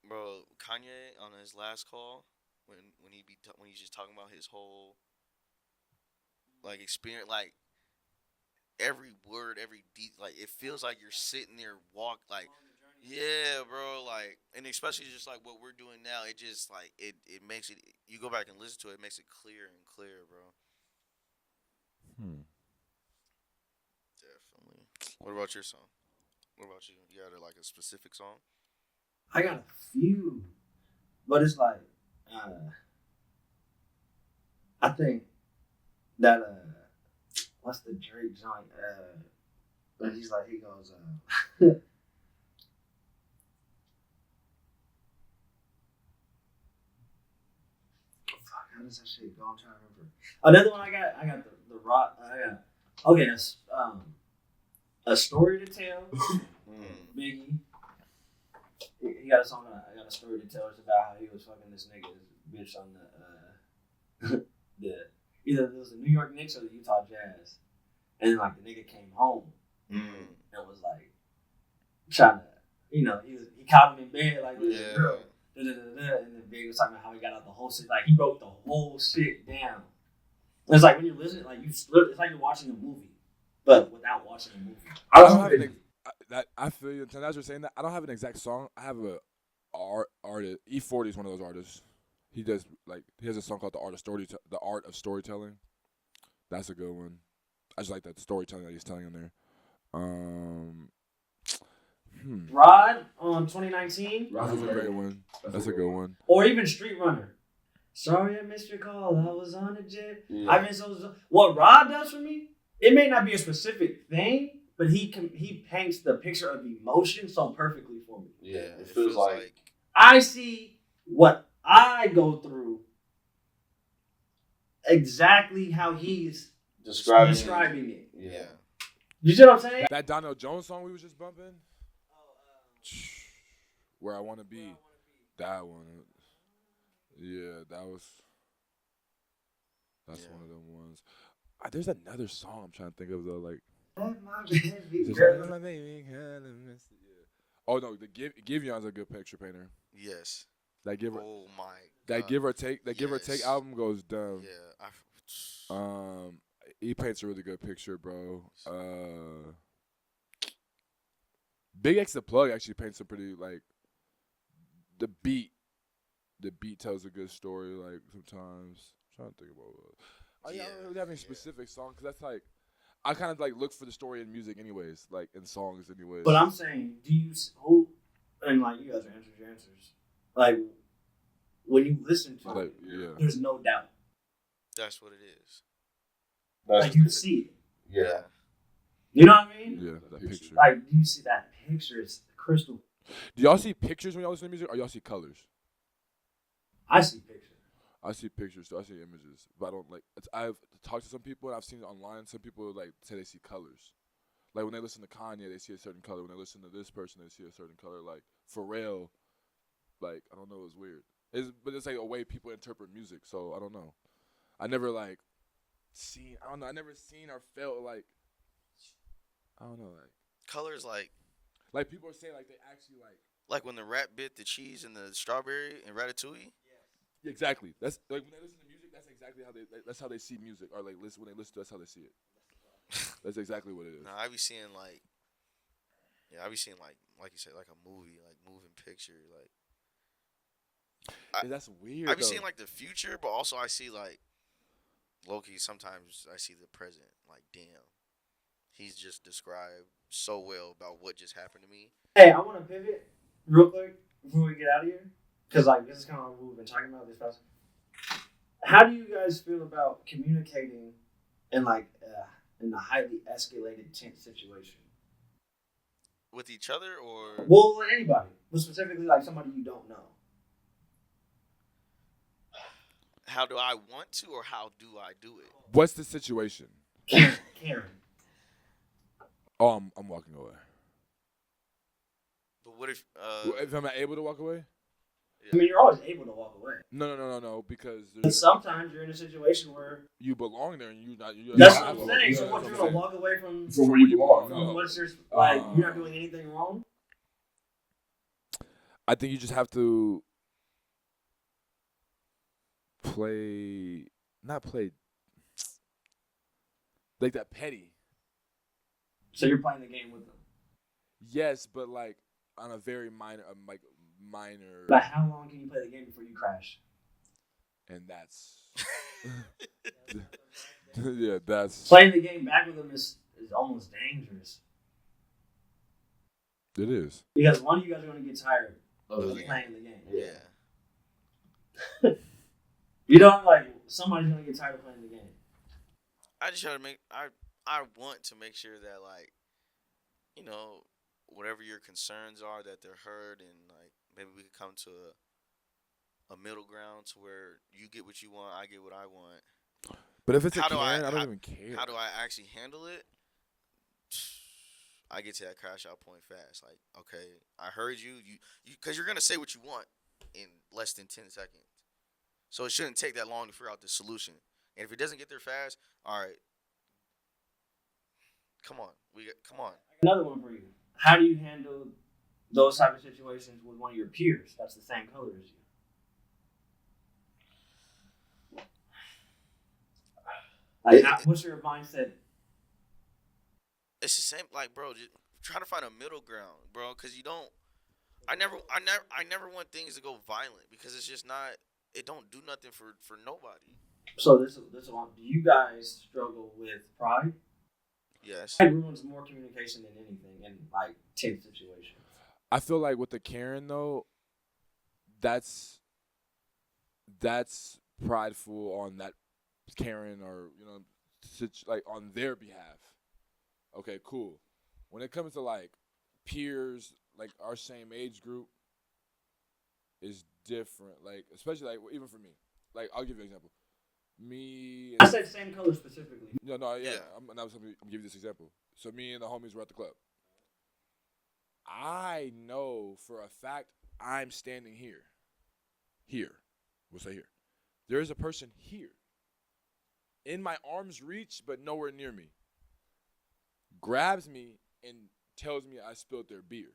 Bro, Kanye on his last call, when he's just talking about his whole like experience, like every word, every like it feels like you're sitting there like. Yeah, bro, like, and especially just like what we're doing now, it just like it makes it. You go back and listen to it, it makes it clear and clear, bro. Definitely. What about your song? What about you? You got like a specific song? I got a few, but it's like I think that what's the Drake joint? But he goes. How does that shit go? I'm trying to remember. Another one I got the rock. Okay, that's A Story to Tell. Biggie. He got a song. I got a story to tell. It's about how he was fucking this bitch on the either it was the New York Knicks or the Utah Jazz, and like the nigga came home and was like trying to, he caught him in bed like with his girl. And then Big was talking about how he got out the whole shit. Like, he broke the whole shit down. It's like when you're listening, like it's like you're watching a movie, but without watching a movie. I feel you. As you're saying that, I don't have an exact song. I have a artist. E40 is one of those artists. He has a song called The Art of Storytelling. That's a good one. I just like that storytelling that he's telling in there. Rod on 2019. That's a great one. That's a good one. Or even Street Runner. Sorry I missed your call. I was on a jet. Yeah. I've been so. What Rod does for me, it may not be a specific thing, but he paints the picture of emotion so perfectly for me. Yeah, it feels like I see what I go through exactly how he's describing it. Yeah. You see what I'm saying? That Donnell Jones song we was just bumping. Where I Want to Be. That one. Yeah, that was. That's Yeah. one of them ones. There's another song I'm trying to think of though. Like, Let my baby it's just girl. like, "My baby kinda miss it," yeah. Oh no, the Givion's a good picture painter. Yes. That give or Oh my that god. give or take Yes. album goes dumb. Yeah. Um, he paints a really good picture, bro. Big X the Plug actually paints a pretty like the beat. The beat tells a good story. Like sometimes, I'm trying to think about. I Yeah. don't really have any Yeah. specific song because that's like I kind of like look for the story in music, anyways, like in songs, anyways. But I'm saying, do you who and like you guys are answering your answers. Like when you listen to like, it, yeah, there's no doubt. That's what it is. Like you see it. Yeah. You know what I mean? yeah, that picture. Like you see that picture, it's crystal. Do y'all see pictures when y'all listen to music, or y'all see colors? I see pictures. I see pictures, so I see images, but I don't like. I've talked to some people and I've seen it online. Some people like say they see colors. Like when they listen to Kanye, they see a certain color. When they listen to this person, they see a certain color. Like Pharrell, like I don't know, it's weird. But it's like a way people interpret music. So I don't know. I never like seen. I don't know. I never seen or felt like. I don't know, Colors like people are saying like they actually like when the rat bit the cheese and the strawberry and Ratatouille. exactly. That's like when they listen to music. That's exactly how that's how they see music, or like listen when they listen to. That's how they see it. That's exactly what it is. No, I be seeing like, yeah, I be seeing like you said, like a movie, like moving picture, like Yeah, that's weird. I be though. seeing like the future, but also I see like Loki. Sometimes I see the present. Like, damn, he's just described so well about what just happened to me. Hey, I want to pivot real quick before we get out of here, because like this is kind of what we've been talking about this past. How do you guys feel about communicating in like in a highly escalated tense situation? With each other or Well, with anybody, but specifically like somebody you don't know. how do I want to or how do I do it? What's the situation? Karen. Oh, I'm walking away. But what if If I'm not able to walk away? I mean, you're always able to walk away. No, because But sometimes you're in a situation where you belong there and you not. You that's not what I'm have saying. a- So yeah, what that's you're what gonna I'm walk away from saying. From where you belong. from No. what's your like you're not doing anything wrong. I think you just have to not play, like that petty. So you're playing the game with them. Yes, but like on a very minor, But how long can you play the game before you crash? and that's yeah, that's Playing the game back with them is almost dangerous it is. because one of you guys are going to get tired of Losing. playing the game. Yeah. You know, like somebody's going to get tired of playing the game. I just try to make I want to make sure that like, you know, whatever your concerns are that they're heard and like maybe we could come to a middle ground to where you get what you want, I get what I want. But if it's How a do I- Karen, I don't how- even care. How do I actually handle it? I get to that crash out point fast. Like, okay, I heard you because you're gonna say what you want in less than 10 seconds. So it shouldn't take that long to figure out the solution. And if it doesn't get there fast, all right, come on, come on. Another one for you. How do you handle those type of situations with one of your peers that's the same color as you? Like, what's your mindset? It's the same, like, bro. Just try to find a middle ground, bro, because you don't. I never want things to go violent because it's just not. It don't do nothing for nobody. So this one. Do you guys struggle with pride? Yes. Pride ruins more communication than anything in like tense situations. I feel like with the Karen though, that's prideful on that Karen or like on their behalf. Okay, cool. When it comes to like peers, like our same age group, is different. Like especially like even for me, like I'll give you an example. Me. I said same color specifically. Yeah. Yeah. I'm giving you this example. So me and the homies were at the club. I know for a fact I'm standing here. Here. We'll say here. There is a person here. in my arm's reach, but nowhere near me. Grabs me and tells me I spilled their beer.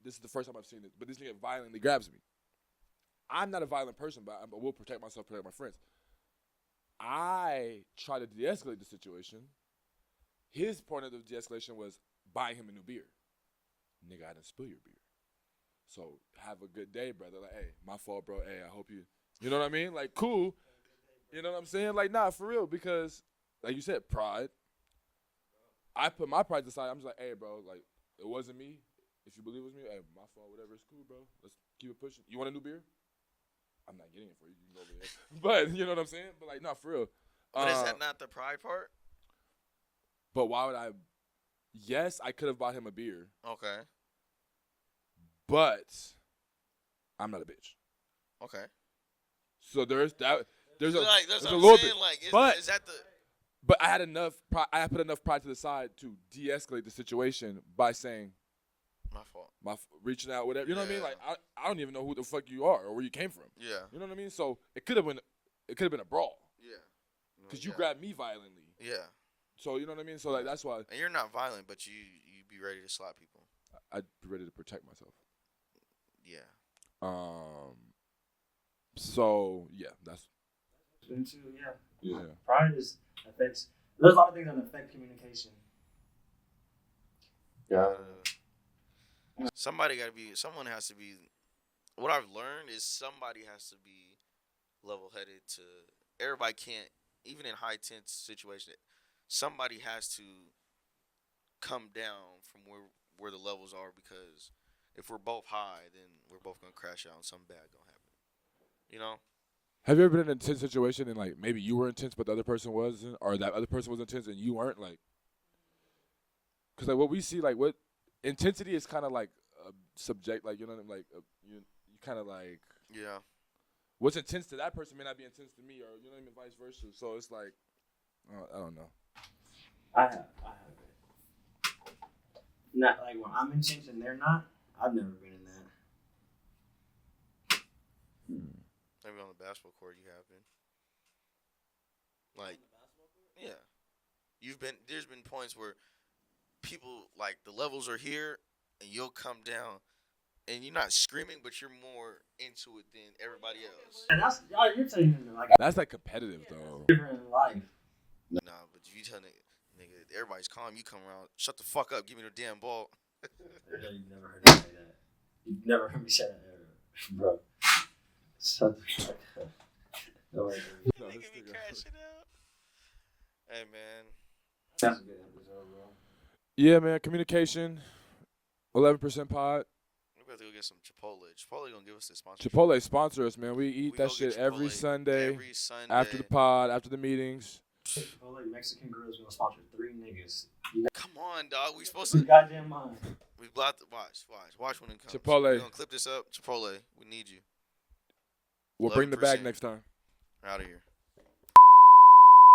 This is the first time I've seen this, but this nigga violently grabs me. I'm not a violent person, but I will protect myself, protect my friends. I try to de-escalate the situation. His point of the de-escalation was buying him a new beer. Nigga, I didn't spill your beer. So have a good day, brother. Like, hey, my fault, bro. Hey, I hope you know what I mean? Like, cool. You know what I'm saying? Like, nah, for real, because, like you said, pride. I put my pride aside. I'm just like, hey, bro, like, it wasn't me. If you believe it was me, hey, my fault, whatever, it's cool, bro. Let's keep it pushing. You want a new beer? I'm not getting it for you. You can go over there. But, you know what I'm saying? But, like, not for real. But is that not the pride part? But why would I? Yes, I could have bought him a beer. Okay. But I'm not a bitch. Okay. So there's that. There's a, like, there's that's a what little I'm saying. bit. Like, but is that the? But I had enough. I put enough pride to the side to de-escalate the situation by saying, My fault. Reaching out, whatever. You know what I mean? Yeah. Like I don't even know who the fuck you are or where you came from. Yeah. You know what I mean? So it could have been a brawl. Yeah. Because you grabbed me violently. Yeah. So you know what I mean? So like that's why. And you're not violent, but you be ready to slap people. I'd be ready to protect myself. Yeah. So yeah, that's. Yeah. Yeah. Pride affects. There's a lot of things that affect communication. Yeah. Someone has to be. What I've learned is somebody has to be level-headed to. Everybody can't, even in high tense situations. Somebody has to come down from where the levels are, because if we're both high, then we're both gonna crash out and something bad gonna happen. You know? Have you ever been in an intense situation and like maybe you were intense but the other person wasn't, or that other person was intense and you weren't? Like, because like what we see, like what intensity is kind of like subject, like you know what I mean? Like you kind of like Yeah. what's intense to that person may not be intense to me, or you know what I mean, vice versa. So it's like I don't know. I have it. Not like when I'm intense and they're not. I've never been in that. Maybe on the basketball court you have been. Like, yeah. There's been points where people, like, the levels are here and you'll come down and you're not screaming, but you're more into it than everybody else. And that's you're taking it like That's like competitive though. different in life. Nah, but if you tell nigga, everybody's calm, you come around, shut the fuck up, give me the damn ball. You've never heard me say that. You've never heard me say that ever, bro. Shut the fuck up. No way. Nigga be crashing out. Hey, man. That's a good episode, bro. Yeah, man. Communication. 11% pod. We have to go get some Chipotle. Chipotle gonna give us this sponsorship. Chipotle sponsor us, man. We eat We that go shit get every Chipotle Sunday. Every Sunday. After the pod, after the meetings. Chipotle Mexican Grill's gonna sponsor 3 niggas. Come on, dog. We supposed You to. goddamn mind. We blocked. Watch when it comes. Chipotle. We're gonna clip this up. Chipotle. We need you. We'll bring the bag 11%. next time. We're out of here.